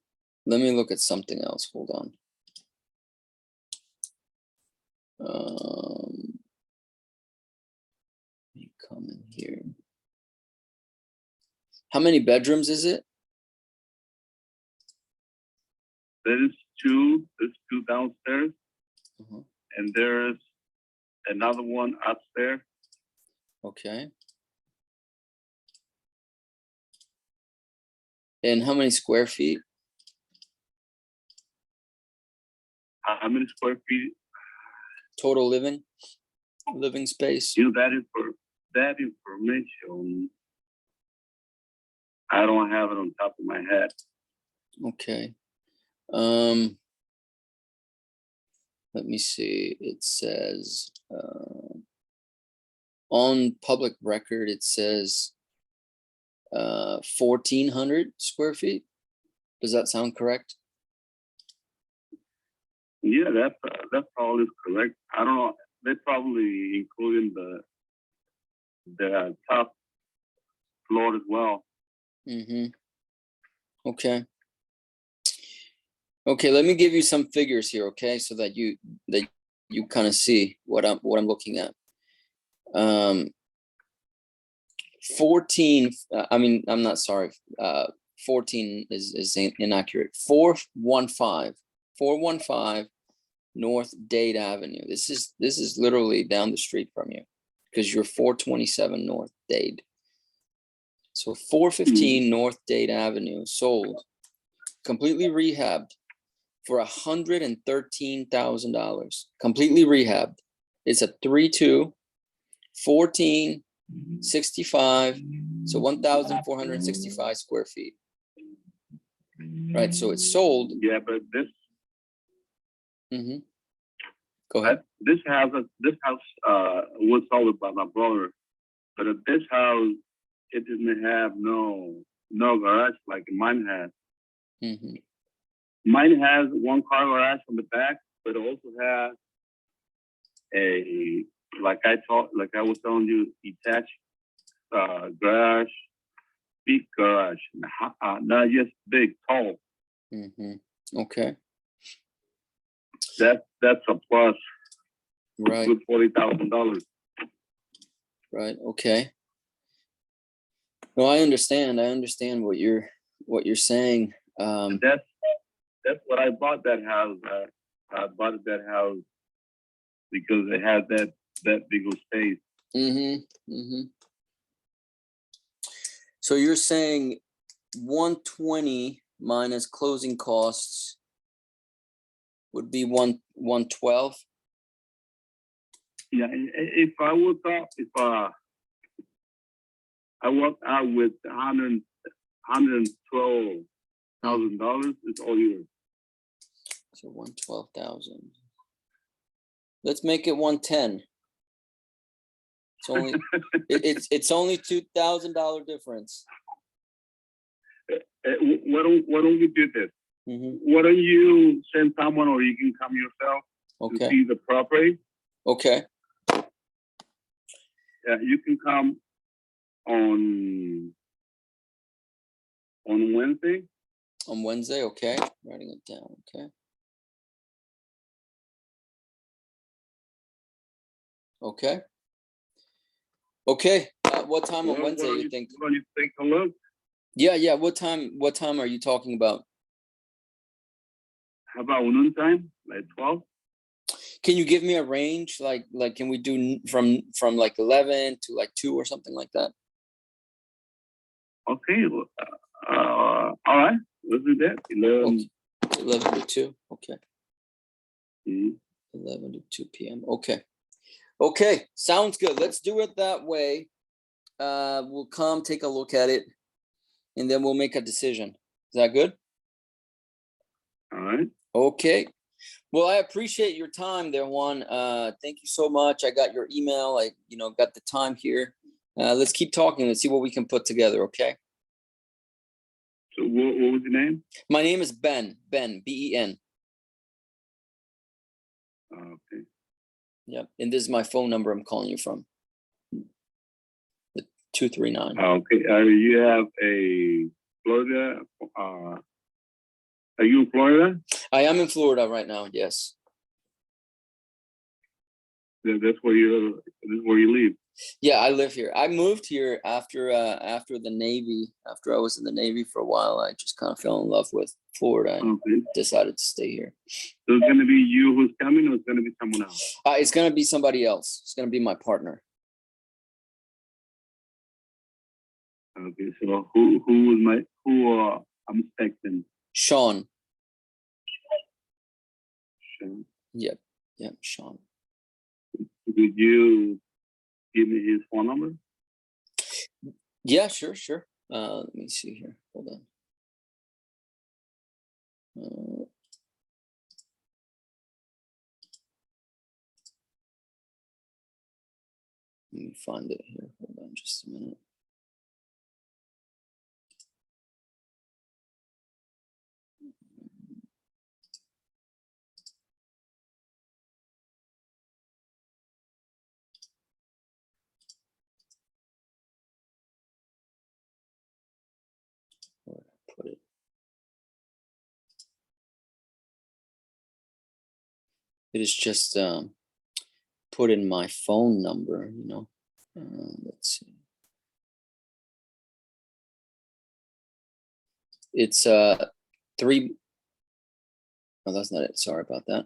look at something else. Hold on. Let me come in here. How many bedrooms is it? There's two downstairs, Uh-huh. and there's another one upstairs. Okay. And how many square feet? How many square feet? Total living space? You know, that information, I don't have it on top of my head. Okay. Let me see. It says on public record, it says 1,400 square feet. Does that sound correct? Yeah, that probably is correct. I don't know. They probably including the top floor as well. Mm-hmm. Okay. Okay, let me give you some figures here, okay, so that you kind of see what I'm looking at. 14. I mean, I'm not sorry. 14 is inaccurate. 415 North Dade Avenue. This is literally down the street from you, because you're 427 North Dade. So 415 North Dade Avenue sold, completely rehabbed, for $113,000. Completely rehabbed. It's a 3-2, 14, 65, so 1,465 square feet. Right, so it's sold. Yeah, but this. Mm-hmm. Go ahead. This house was sold by my brother, but this house, it didn't have no garage like mine has. Mm-hmm. Mine has one car garage on the back, but it also has a like I was telling you, detached garage, big garage, not just big, tall. Mm-hmm. Okay. That's a plus. Right. With $40,000. Right. Okay. No, I understand what you're saying. That's what I bought that house. I bought that house because it has that big of space. Mm-hmm. Mm-hmm. So you're saying 120 minus closing costs would be 112? Yeah, if I walked out with $112,000, it's all yours. So 112,000. Let's make it 110. It's only it's only $2,000 difference. Why don't we do this? Mm-hmm. Why don't you send someone, or you can come yourself to see the property? Okay. Yeah, you can come on Wednesday. On Wednesday, okay. Writing it down, okay. Okay. Okay. What time on Wednesday you think? Why don't you take a look? Yeah. What time are you talking about? How about noon time, like 12? Can you give me a range? Like can we do from like 11 to like 2 or something like that? Okay. All right. Let's do that. 11. Okay. 11 to 2. Okay. Mhm. 11 to 2 p.m. Okay. Okay. Sounds good. Let's do it that way. We'll come take a look at it and then we'll make a decision. Is that good? All right. Okay. Well, I appreciate your time there, Juan. Thank you so much. I got your email. I, got the time here. Let's keep talking. Let's see what we can put together. Okay. So what was your name? My name is Ben. Ben, B-E-N. Okay. Yep. And this is my phone number I'm calling you from. The 239. Okay. You have a Florida. Are you in Florida? I am in Florida right now. Yes. That's where you. This is where you live. Yeah, I live here. I moved here after the Navy. After I was in the Navy for a while, I just kind of fell in love with Florida and Okay. decided to stay here. So it's gonna be you who's coming, or it's gonna be someone else? It's gonna be somebody else. It's gonna be my partner. Okay. So who I'm expecting? Sean. Sean. Yep, Sean. Would you give me his phone number? Yeah, sure. Let me see here. Hold on. Let me find it here. Hold on just a minute. Where did I put it? It is just put in my phone number, let's see. It's 3. Oh, that's not it. Sorry about that.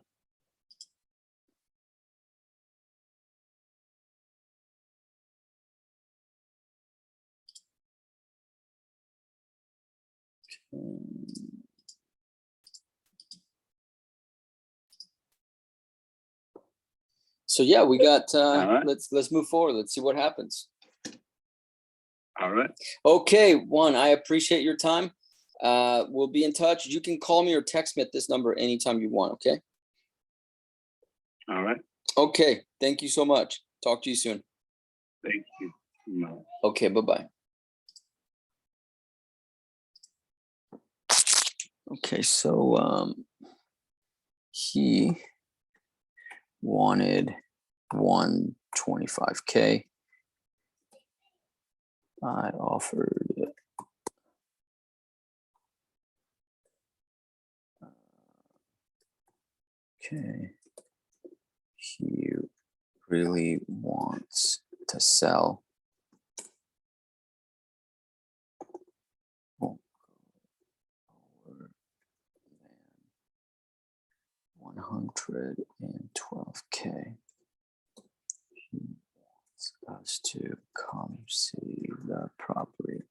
So yeah, we got right. let's move forward. Let's see what happens. All right. Okay, Juan, I appreciate your time. We'll be in touch. You can call me or text me at this number anytime you want, okay? All right. Okay, thank you so much. Talk to you soon. Thank you. No. Okay, bye-bye. Okay, so he wanted 125K. I offered it. Okay. He really wants to sell. Over 112K. He wants us to come see the property.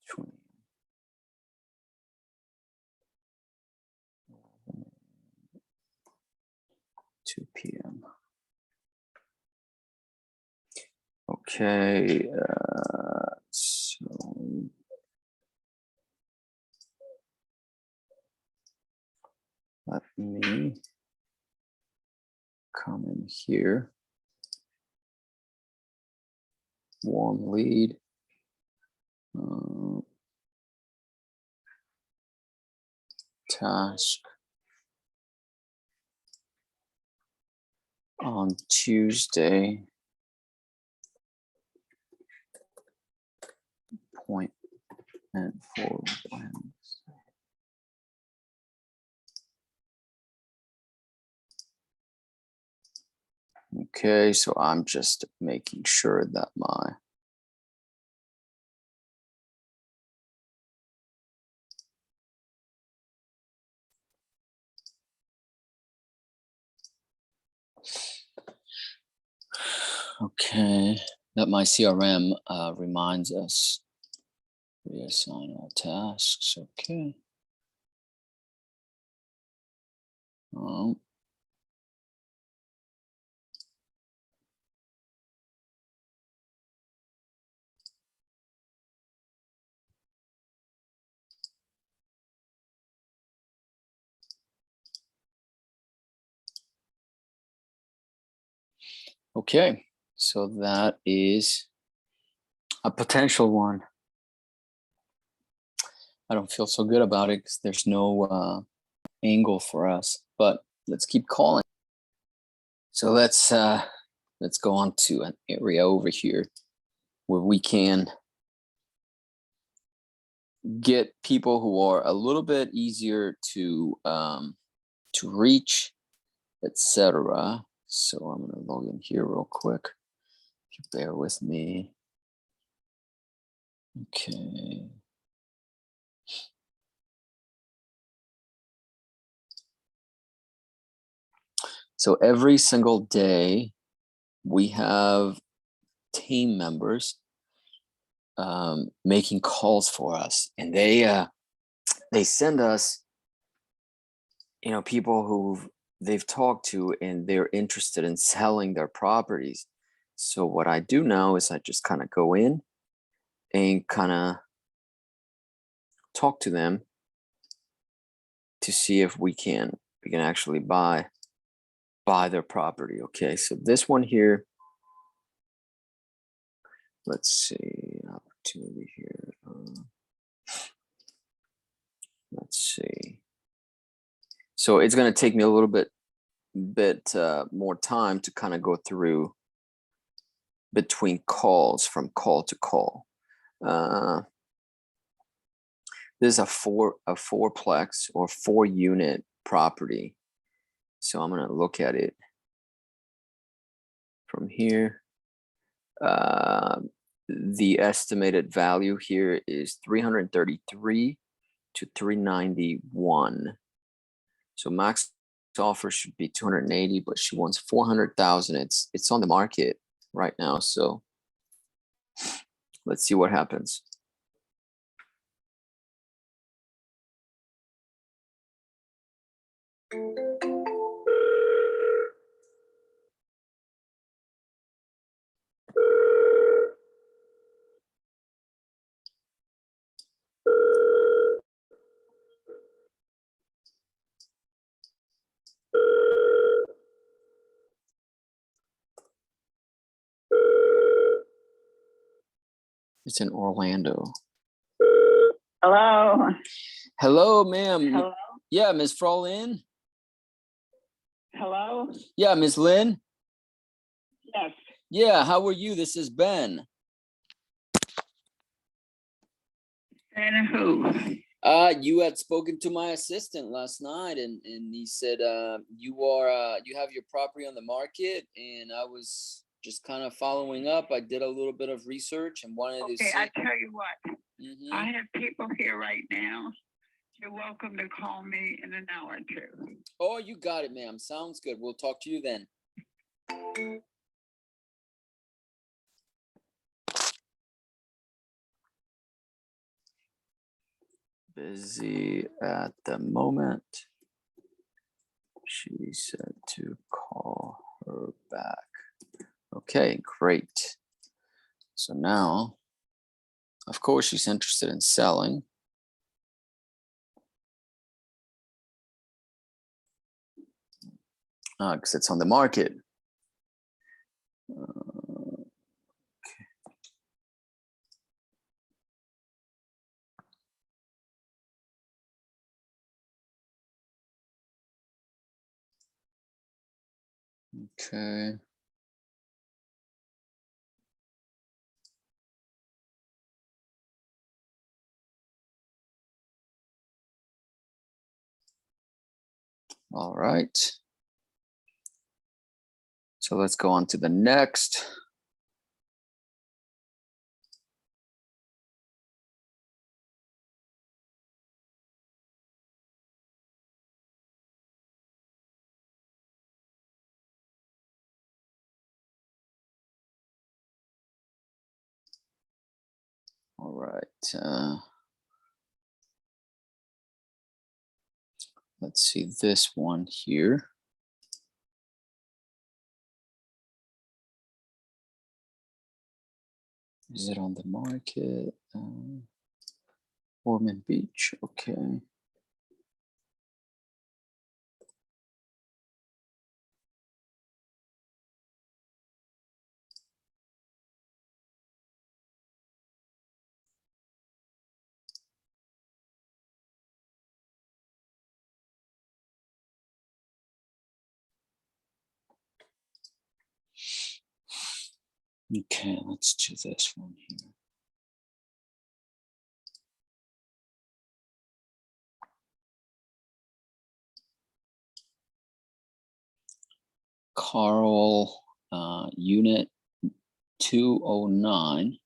Between 2 p.m. Okay, so let me come in here. Warm lead. Task on Tuesday. Appointment for Wednesday. Okay, so I'm just making sure that my Okay, that my CRM reminds us. Reassign all tasks. Okay. Oh, okay. So that is a potential one. I don't feel so good about it because there's no angle for us, but let's keep calling. So let's go on to an area over here where we can get people who are a little bit easier to reach, etc. So I'm going to log in here real quick. If you bear with me. Okay. So every single day we have team members making calls for us, and they send us, people who they've talked to and they're interested in selling their properties. So what I do now is I just kind of go in and kind of talk to them to see if we can actually buy their property. Okay, so this one here, let's see, opportunity here. Let's see. So it's going to take me a little bit more time to kind of go through between calls from call to call. This is a fourplex or 4-unit property. So I'm going to look at it from here. The estimated value here is 333 to 391. So max offer should be 280, but she wants 400,000. It's on the market right now. So let's see what happens. It's in Orlando. Hello. Hello, ma'am. Hello. Yeah, Miss Frolin. Hello. Yeah, Miss Lynn. Yes. Yeah, how are you? This is Ben. And who? You had spoken to my assistant last night, and he said you have your property on the market, and I was just kind of following up. I did a little bit of research and wanted to see. Okay, I tell you what. Mhm. I have people here right now. You're welcome to call me in an hour or two. Oh, you got it, ma'am. Sounds good. We'll talk to you then. Busy at the moment. She said to call her back. Okay, great. So now, of course, she's interested in selling. Because it's on the market. Okay. All right. So let's go on to the next. All right. Let's see this one here. Is it on the market? Ormond Beach. Okay. Okay, let's do this one here. Carl, unit 209.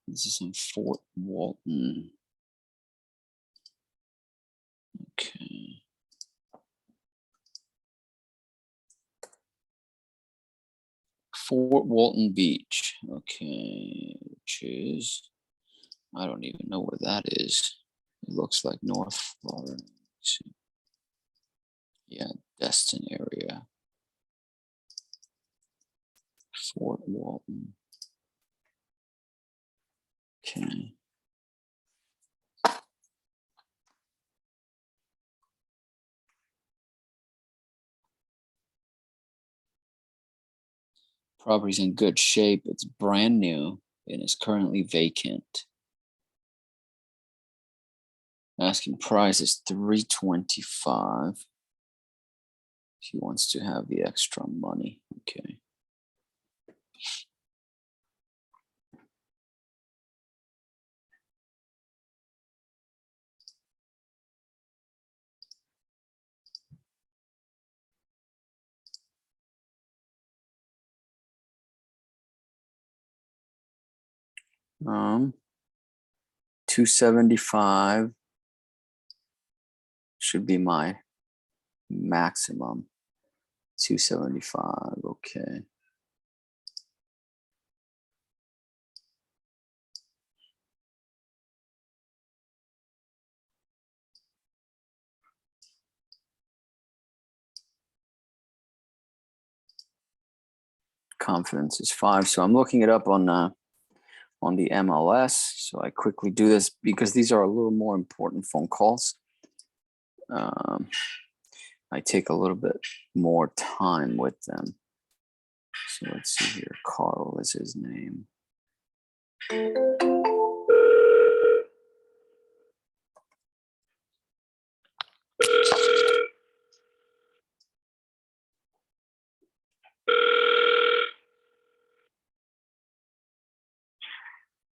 This is in Fort Walton. Okay. Fort Walton Beach. Okay, which is, I don't even know where that is. It looks like North Florida. Let's see. Yeah, Destin area. Fort Walton. Okay. Property's in good shape. It's brand new and is currently vacant. Asking price is $325. He wants to have the extra money. Okay. Um, 275 should be my maximum. 275. Okay. Confidence is 5. So I'm looking it up on the MLS. So I quickly do this because these are a little more important phone calls. I take a little bit more time with them. So let's see here. Carl is his name.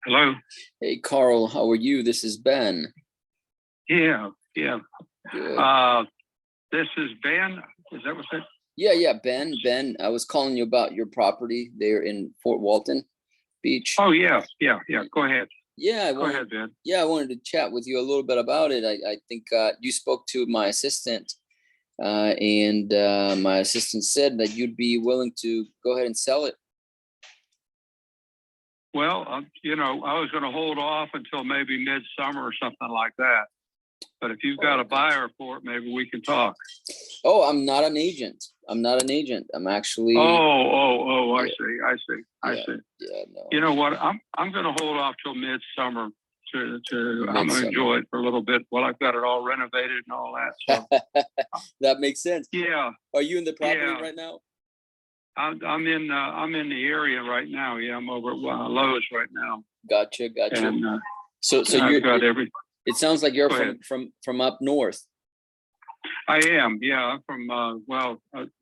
Hello. Hey, Carl, how are you? This is Ben. Yeah. Good. This is Ben. Is that what that? Yeah, Ben. I was calling you about your property there in Fort Walton Beach. Oh, yeah. Go ahead. Yeah, Go ahead, Ben. Yeah, I wanted to chat with you a little bit about it. I think you spoke to my assistant, and my assistant said that you'd be willing to go ahead and sell it. Well, I was going to hold off until maybe midsummer or something like that. But if you've got a buyer for it, maybe we can talk. Oh, I'm not an agent. I'm actually. Oh, I Yeah. see. I see. Yeah, no. You know what? I'm going to hold off till midsummer to I'm going to enjoy it for a little bit while I've got it all renovated and all that. So That makes sense. yeah. Are you in the property Yeah. right now? I'm in the area right now. Yeah, I'm over at Lowe's right now. Gotcha. And So I've got every. It sounds like you're Go ahead. from up north. I am. Yeah, I'm from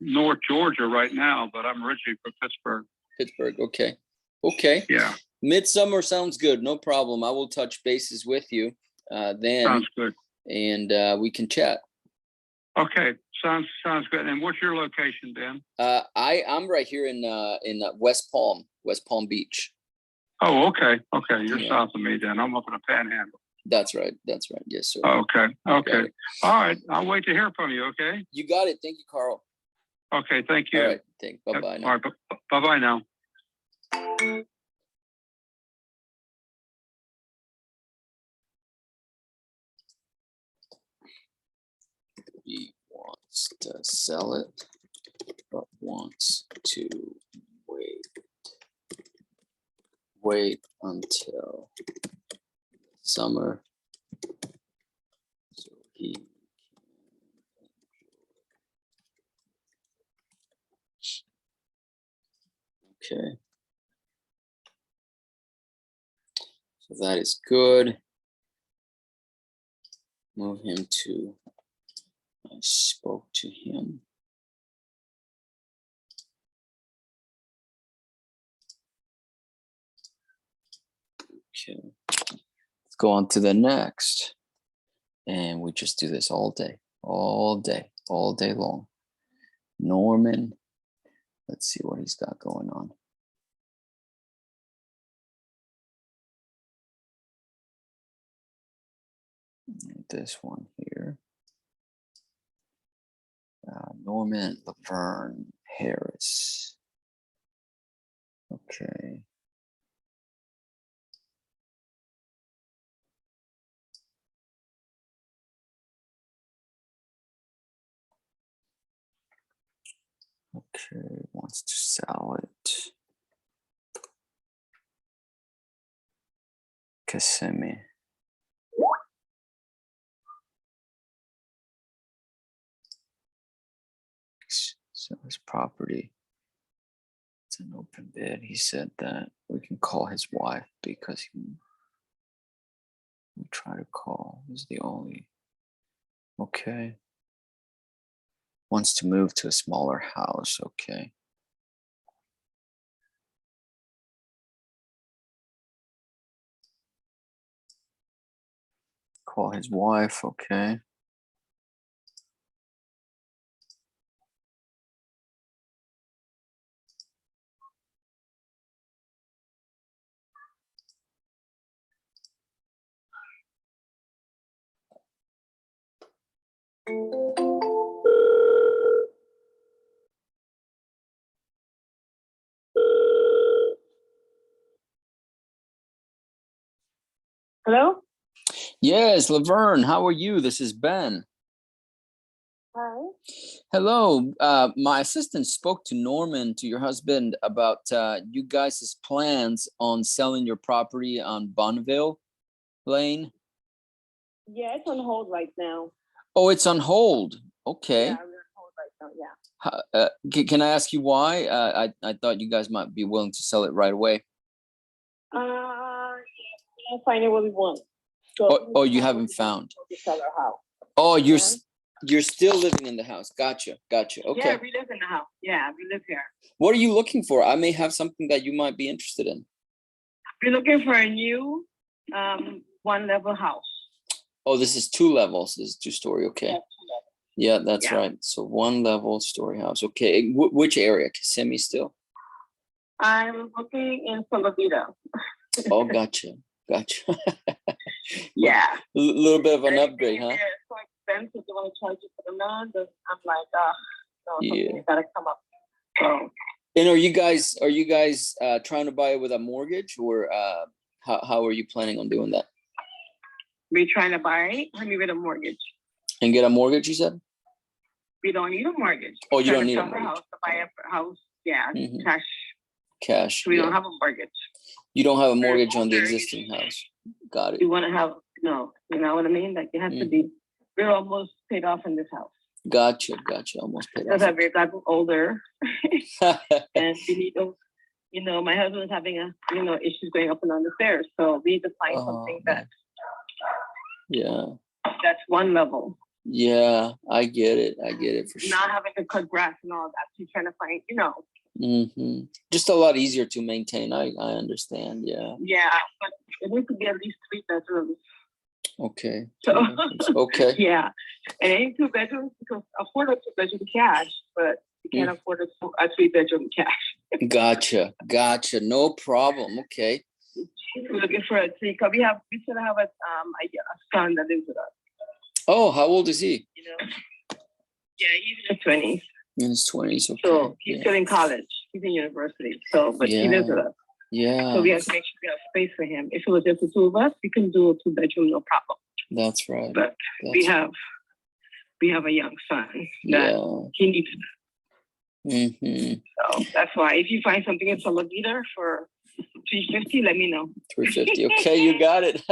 North Georgia right now, but I'm originally from Pittsburgh. Pittsburgh. Okay. Yeah, Midsummer sounds good. No problem. I will touch bases with you then. sounds good. And we can chat. Okay, sounds good. And what's your location, Ben? I'm right here in West Palm Beach. Oh, okay. You're Yeah. south of me then. I'm up in the Panhandle. That's right. Yes, sir. Okay. Got it. All right. I'll wait to hear from you. Okay. You got it. Thank you, Carl. Okay. Thank you. All right. Bye-bye now. All right. Bye-bye now. wants to sell it, but wants to wait until summer so he can. Okay. So that is good. Move him to, I spoke to him. Okay, let's go on to the next. And we just do this all day long. Norman, let's see what he's got going on. This one here. Norman Laverne Harris. Okay. Okay, wants to sell it. Kissimmee. So his property, it's an open bid. He said that we can call his wife because we try to call. Is the only. Okay. Wants to move to a smaller house. Okay. Call his wife. Okay. Hello? Yes, Laverne, how are you? This is Ben. Hi. Hello. My assistant spoke to Norman, to your husband, about you guys' plans on selling your property on Bonneville Lane. Yeah, it's on hold right now. Oh, it's on hold. Okay. Yeah, we're on hold right now, yeah. Can I ask you why? I thought you guys might be willing to sell it right away. We don't find what we want. So Oh, you haven't found. to sell our house. Oh, Yeah. you're still living in the house. Gotcha. Okay. Yeah, we live in the house. Yeah, we live here. What are you looking for? I may have something that you might be interested in. We're looking for a new one-level house. Oh, this is 2 levels. This is 2-story. Okay. Yeah, 2 levels. Yeah, that's Yeah. right. So 1 level story house. Okay. Which area? Kissimmee still? I'm looking in Solovita. Oh, gotcha. Yeah. A little bit of an Everything upgrade, in huh? there is so expensive. They want to charge you for the land. And I'm like, Yeah. something's got to come up. So And are you guys trying to buy it with a mortgage, or how are you planning on doing that? we're trying to buy with a mortgage. And get a mortgage, you said? We don't need a mortgage. Oh, you We're don't trying need to a sell the mortgage. house to buy a house. Yeah, Mhm. cash. Cash. We Yeah. don't have a mortgage. You don't have a We're mortgage on the older. existing house. Got it. We want to have, no, you know what I mean? Like it has to be, we're almost paid off in this house. Gotcha. Almost paid Because off. we've gotten older and we need to, my husband is having issues going up and down the stairs. So we need to find something man. that's 1 level. Yeah, I get it for sure. Not having to cut grass and all that. She's trying to find, Just a lot easier to maintain. I understand. Yeah. Yeah, but it needs to be at least 3 bedrooms. Okay. So, Okay. yeah. And any 2 bedrooms, because afford a 2-bedroom cash, but you can't afford a 3-bedroom cash. Gotcha. No problem. Okay. We're looking for a 3, because we still have a son that lives with us. Oh, how old is he? Yeah, he's in his 20s. In his 20s. Okay. So he's still in college. He's in university. So, but he lives with us. Yeah. So we have to make sure we have space for him. If it was just the 2 of us, we can do a 2-bedroom, no problem. That's right. But we have we have a young son that Yeah. he needs. Mm-hmm. So that's why if you find something in Salavita for $350, let me know. 350. Okay, you got it.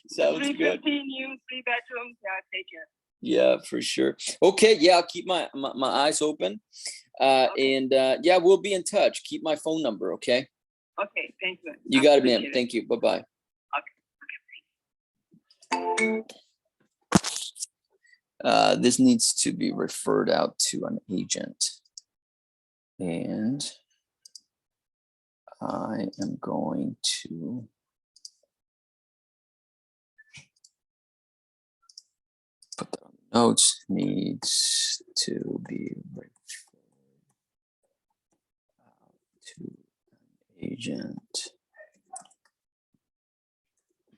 Sounds good. 315 you 3 bedrooms, yeah, take it. Yeah, for sure. Okay, yeah, I'll keep my eyes open. Okay. And yeah, we'll be in touch. Keep my phone number, okay? Okay, thank you. You I got it, man. appreciate Thank you. Bye-bye. This needs to be referred out to an agent. And I am going to put that on the notes. Needs to be referred out to an agent.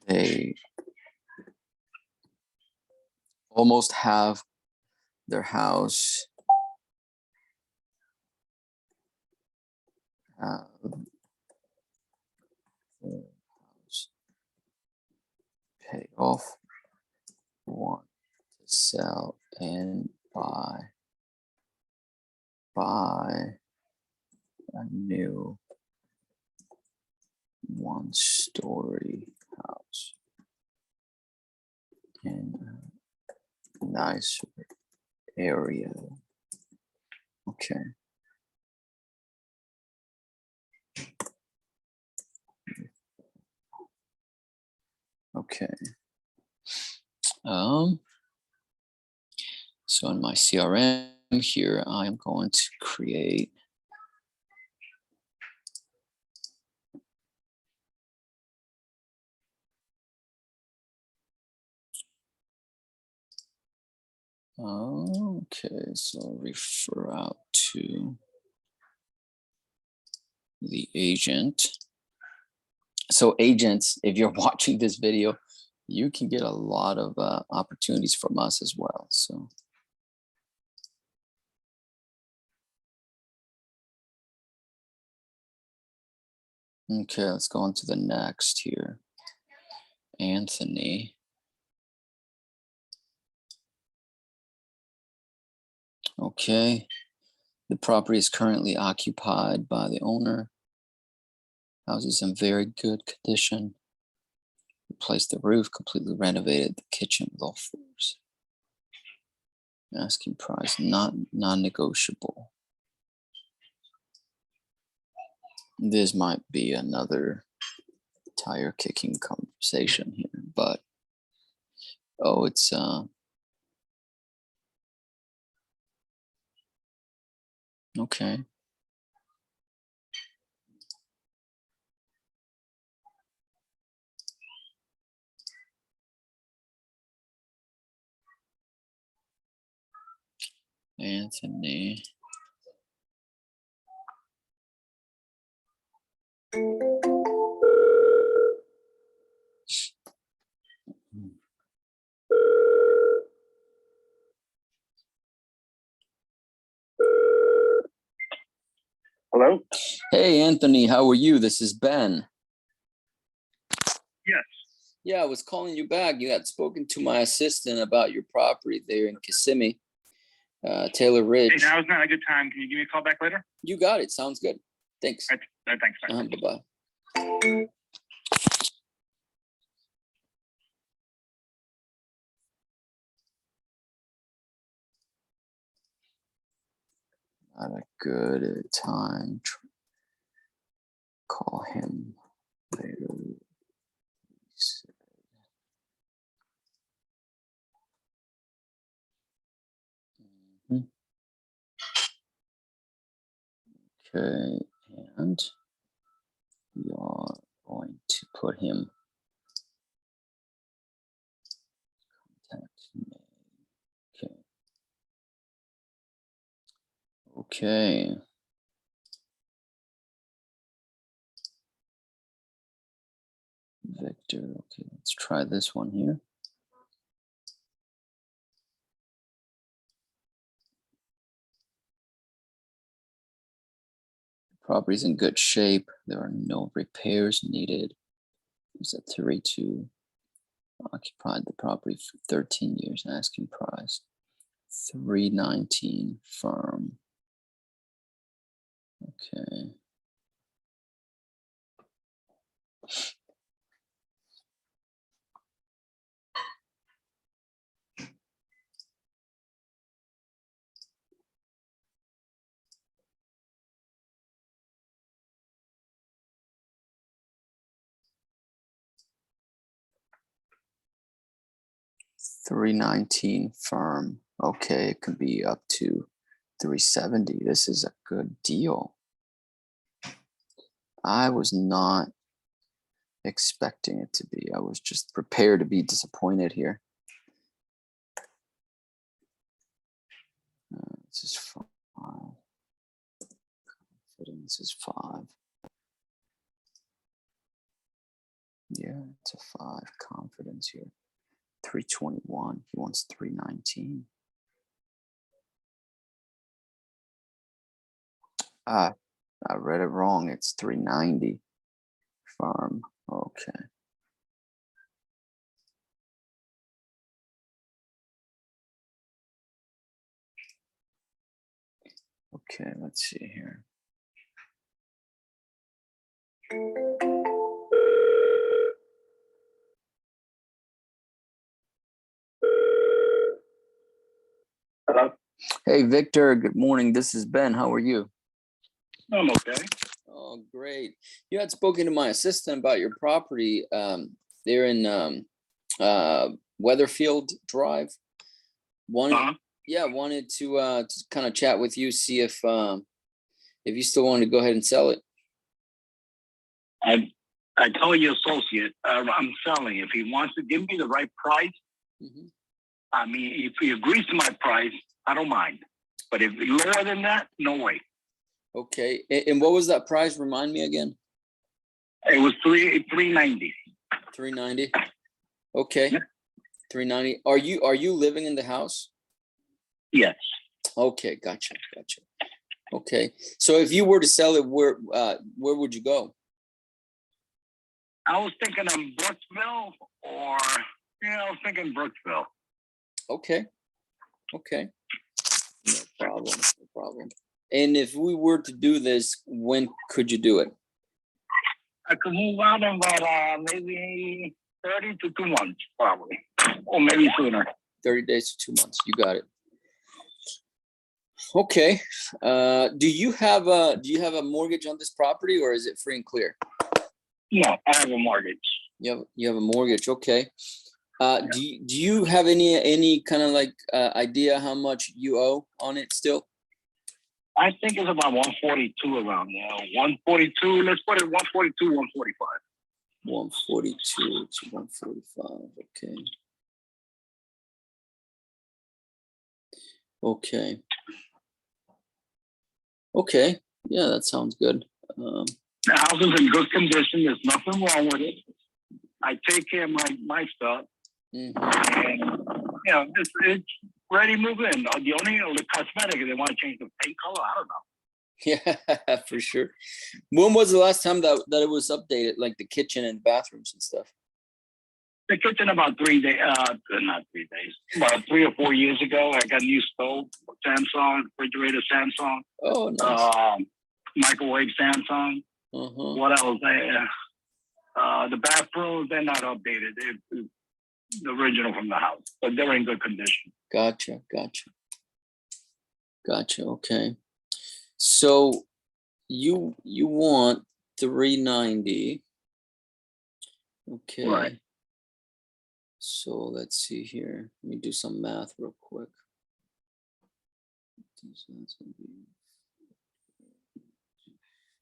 They almost have their house paid off, want to sell and buy a new one-story house in a nicer area. Okay. Okay. So in my CRM here, I am going to create okay, so refer out to the agent. So agents, if you're watching this video, you can get a lot of opportunities from us as well. So okay, let's go on to the next here. Anthony. Okay, the property is currently occupied by the owner. House is in very good condition. Replaced the roof, completely renovated the kitchen with all floors. Asking price, non-negotiable. This might be another tire kicking conversation here, but oh, it's okay. Anthony. Hello? Hey, Anthony, how are you? This is Ben. Yes. Yeah, I was calling you back. You had spoken to my assistant about your property there in Kissimmee, Taylor Ridge. Hey, now is not a good time. Can you give me a call back later? You got it. Sounds good. Thanks. All right, thanks. Bye. Bye-bye. Not a good time to call him later. Mhm. Okay, and we are going to put him contact name. Okay. Okay. Victor. Okay, let's try this one here. Property's in good shape. There are no repairs needed. It's a 3-2. Occupied the property for 13 years, asking price 319 firm. Okay. $319 firm. Okay, it could be up to $370. This is a good deal. I was not expecting it to be. I was just prepared to be disappointed here. This is 5. Confidence is 5. Yeah, it's a 5 confidence here. 321. He wants 319. I read it wrong. It's 390 firm. Okay. Okay, let's see here. Hello? Hey, Victor, good morning. This is Ben. How are you? I'm okay. Oh, great. You had spoken to my assistant about your property. They're in Weatherfield Drive. Wanted to kind of chat with you, see if you still wanted to go ahead and sell it. I told your associate I'm selling. If he wants to give me the right price, I mean, if he agrees to my price, I don't mind. But if lower than that, no way. Okay. And what was that price? Remind me again. It was $390. 390. Okay. Yeah. 390. Are you living in the house? Yes. Okay, gotcha. Okay. So if you were to sell it, where would you go? I was thinking of Brooksville I was thinking Brooksville. Okay. No problem. And if we were to do this, when could you do it? I could move out in about maybe 30 to 2 months, probably, or maybe sooner. 30 days to 2 months. You got it. Okay. Do you have a mortgage on this property, or is it free and clear? No, I have a mortgage. You have a mortgage. Okay. Do you have any kind of like idea how much you owe on it still? I think it's about 142 around now. 142. Let's put it 142, 145. 142 to 145. Okay. Yeah, that sounds good. The house is in good condition. There's nothing wrong with it. I take care of my stuff. And, it's ready to move in. The cosmetic, they want to change the paint color. I don't know. Yeah, for sure. When was the last time that it was updated, like the kitchen and bathrooms and stuff? The kitchen about 3 days, not 3 days, about 3 or 4 years ago. I got a new stove, Samsung, refrigerator, Samsung. Oh, nice. Microwave, Samsung. What else? The bathrooms, they're not updated. They're the original from the house, but they're in good condition. Gotcha. Okay. So you want 390. Okay. Right. So let's see here. Let me do some math real quick.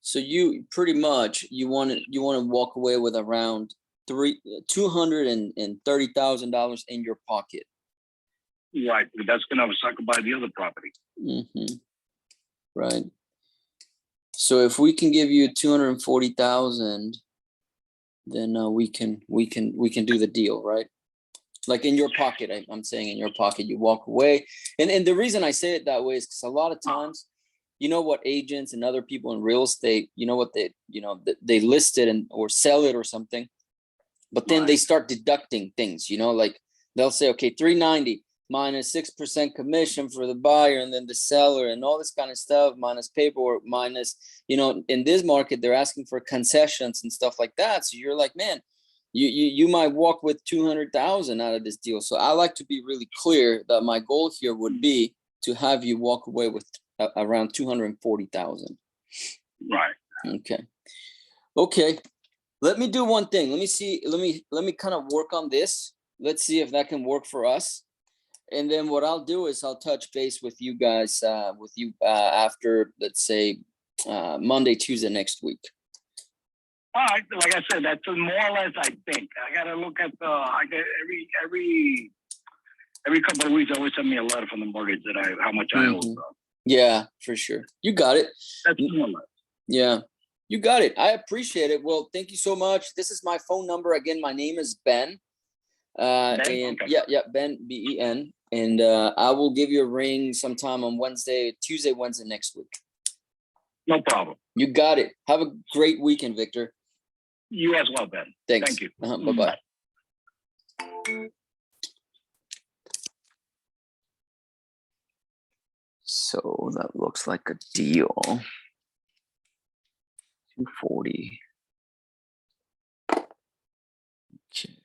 So you pretty much you want to walk away with around $230,000 in your pocket. Right. That's gonna sucker by the other property. Right. So if we can give you 240,000, then we can do the deal, right? Like in your pocket. I'm saying in your pocket, you walk away. And the reason I say it that way is because a lot of times, you know what agents and other people in real estate, you know what they list it or sell it or something. but then they start deducting things, like they'll say, okay, 390 minus 6% commission for the buyer and then the seller and all this kind of stuff, minus paperwork, minus, in this market, they're asking for concessions and stuff like that. So you're like, man, you might walk with 200,000 out of this deal. So I like to be really clear that my goal here would be to have you walk away with around 240,000. Right. Okay. Let me do one thing. Let me see. Let me kind of work on this. Let's see if that can work for us. And then what I'll do is I'll touch base with you guys, after, let's say, Monday, Tuesday next week. All right, like I said, that's more or less. I think I gotta look at the. I get every couple of weeks. Always send me a letter from the mortgage that how much I owe. So. Yeah, for sure. You got it. That's more or less. Yeah, you got it. I appreciate it. Well, thank you so much. This is my phone number again. My name is Ben. Ben? And Okay. Ben, Ben, and I will give you a ring sometime on Tuesday, Wednesday next week. No problem. You got it. Have a great weekend, Victor. You as well, Ben. Thanks. Thank you. Bye-bye. So that looks like a deal. 240. Okay.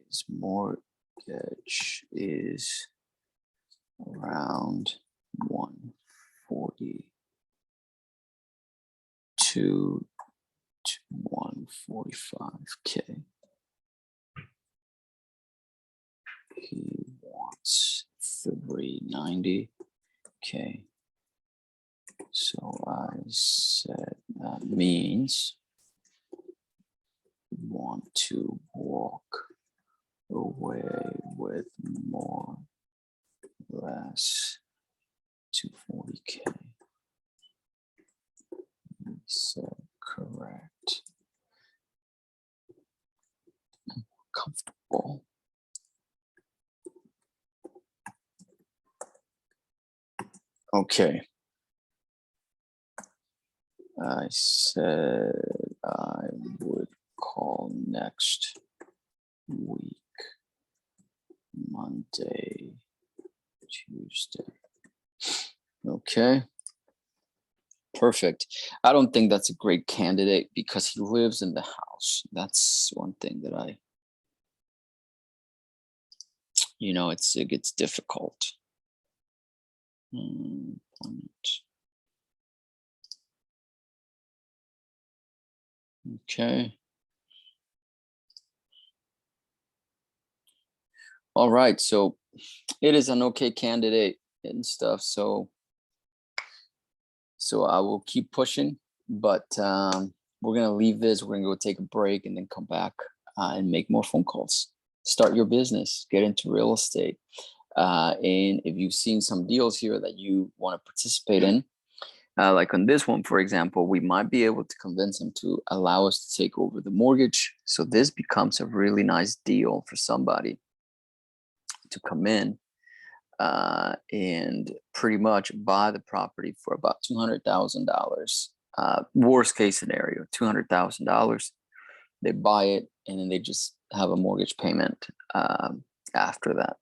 His mortgage is around 140 to 145K. He wants 390K. So I said that means we want to walk away with more or less 240K. He said correct. Comfortable. Okay. I said I would call next week, Monday, Tuesday. Okay. Perfect. I don't think that's a great candidate because he lives in the house. That's one thing that it gets difficult. Okay. All right. So it is an okay candidate and stuff. So I will keep pushing, but we're going to leave this. We're going to go take a break and then come back and make more phone calls. Start your business, get into real estate. And if you've seen some deals here that you want to participate in, like on this one, for example, we might be able to convince them to allow us to take over the mortgage. So this becomes a really nice deal for somebody to come in and pretty much buy the property for about $200,000. Worst case scenario, $200,000. They buy it and then they just have a mortgage payment after that.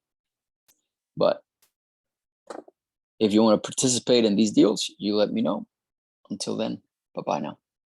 But if you want to participate in these deals, you let me know. Until then, bye-bye now.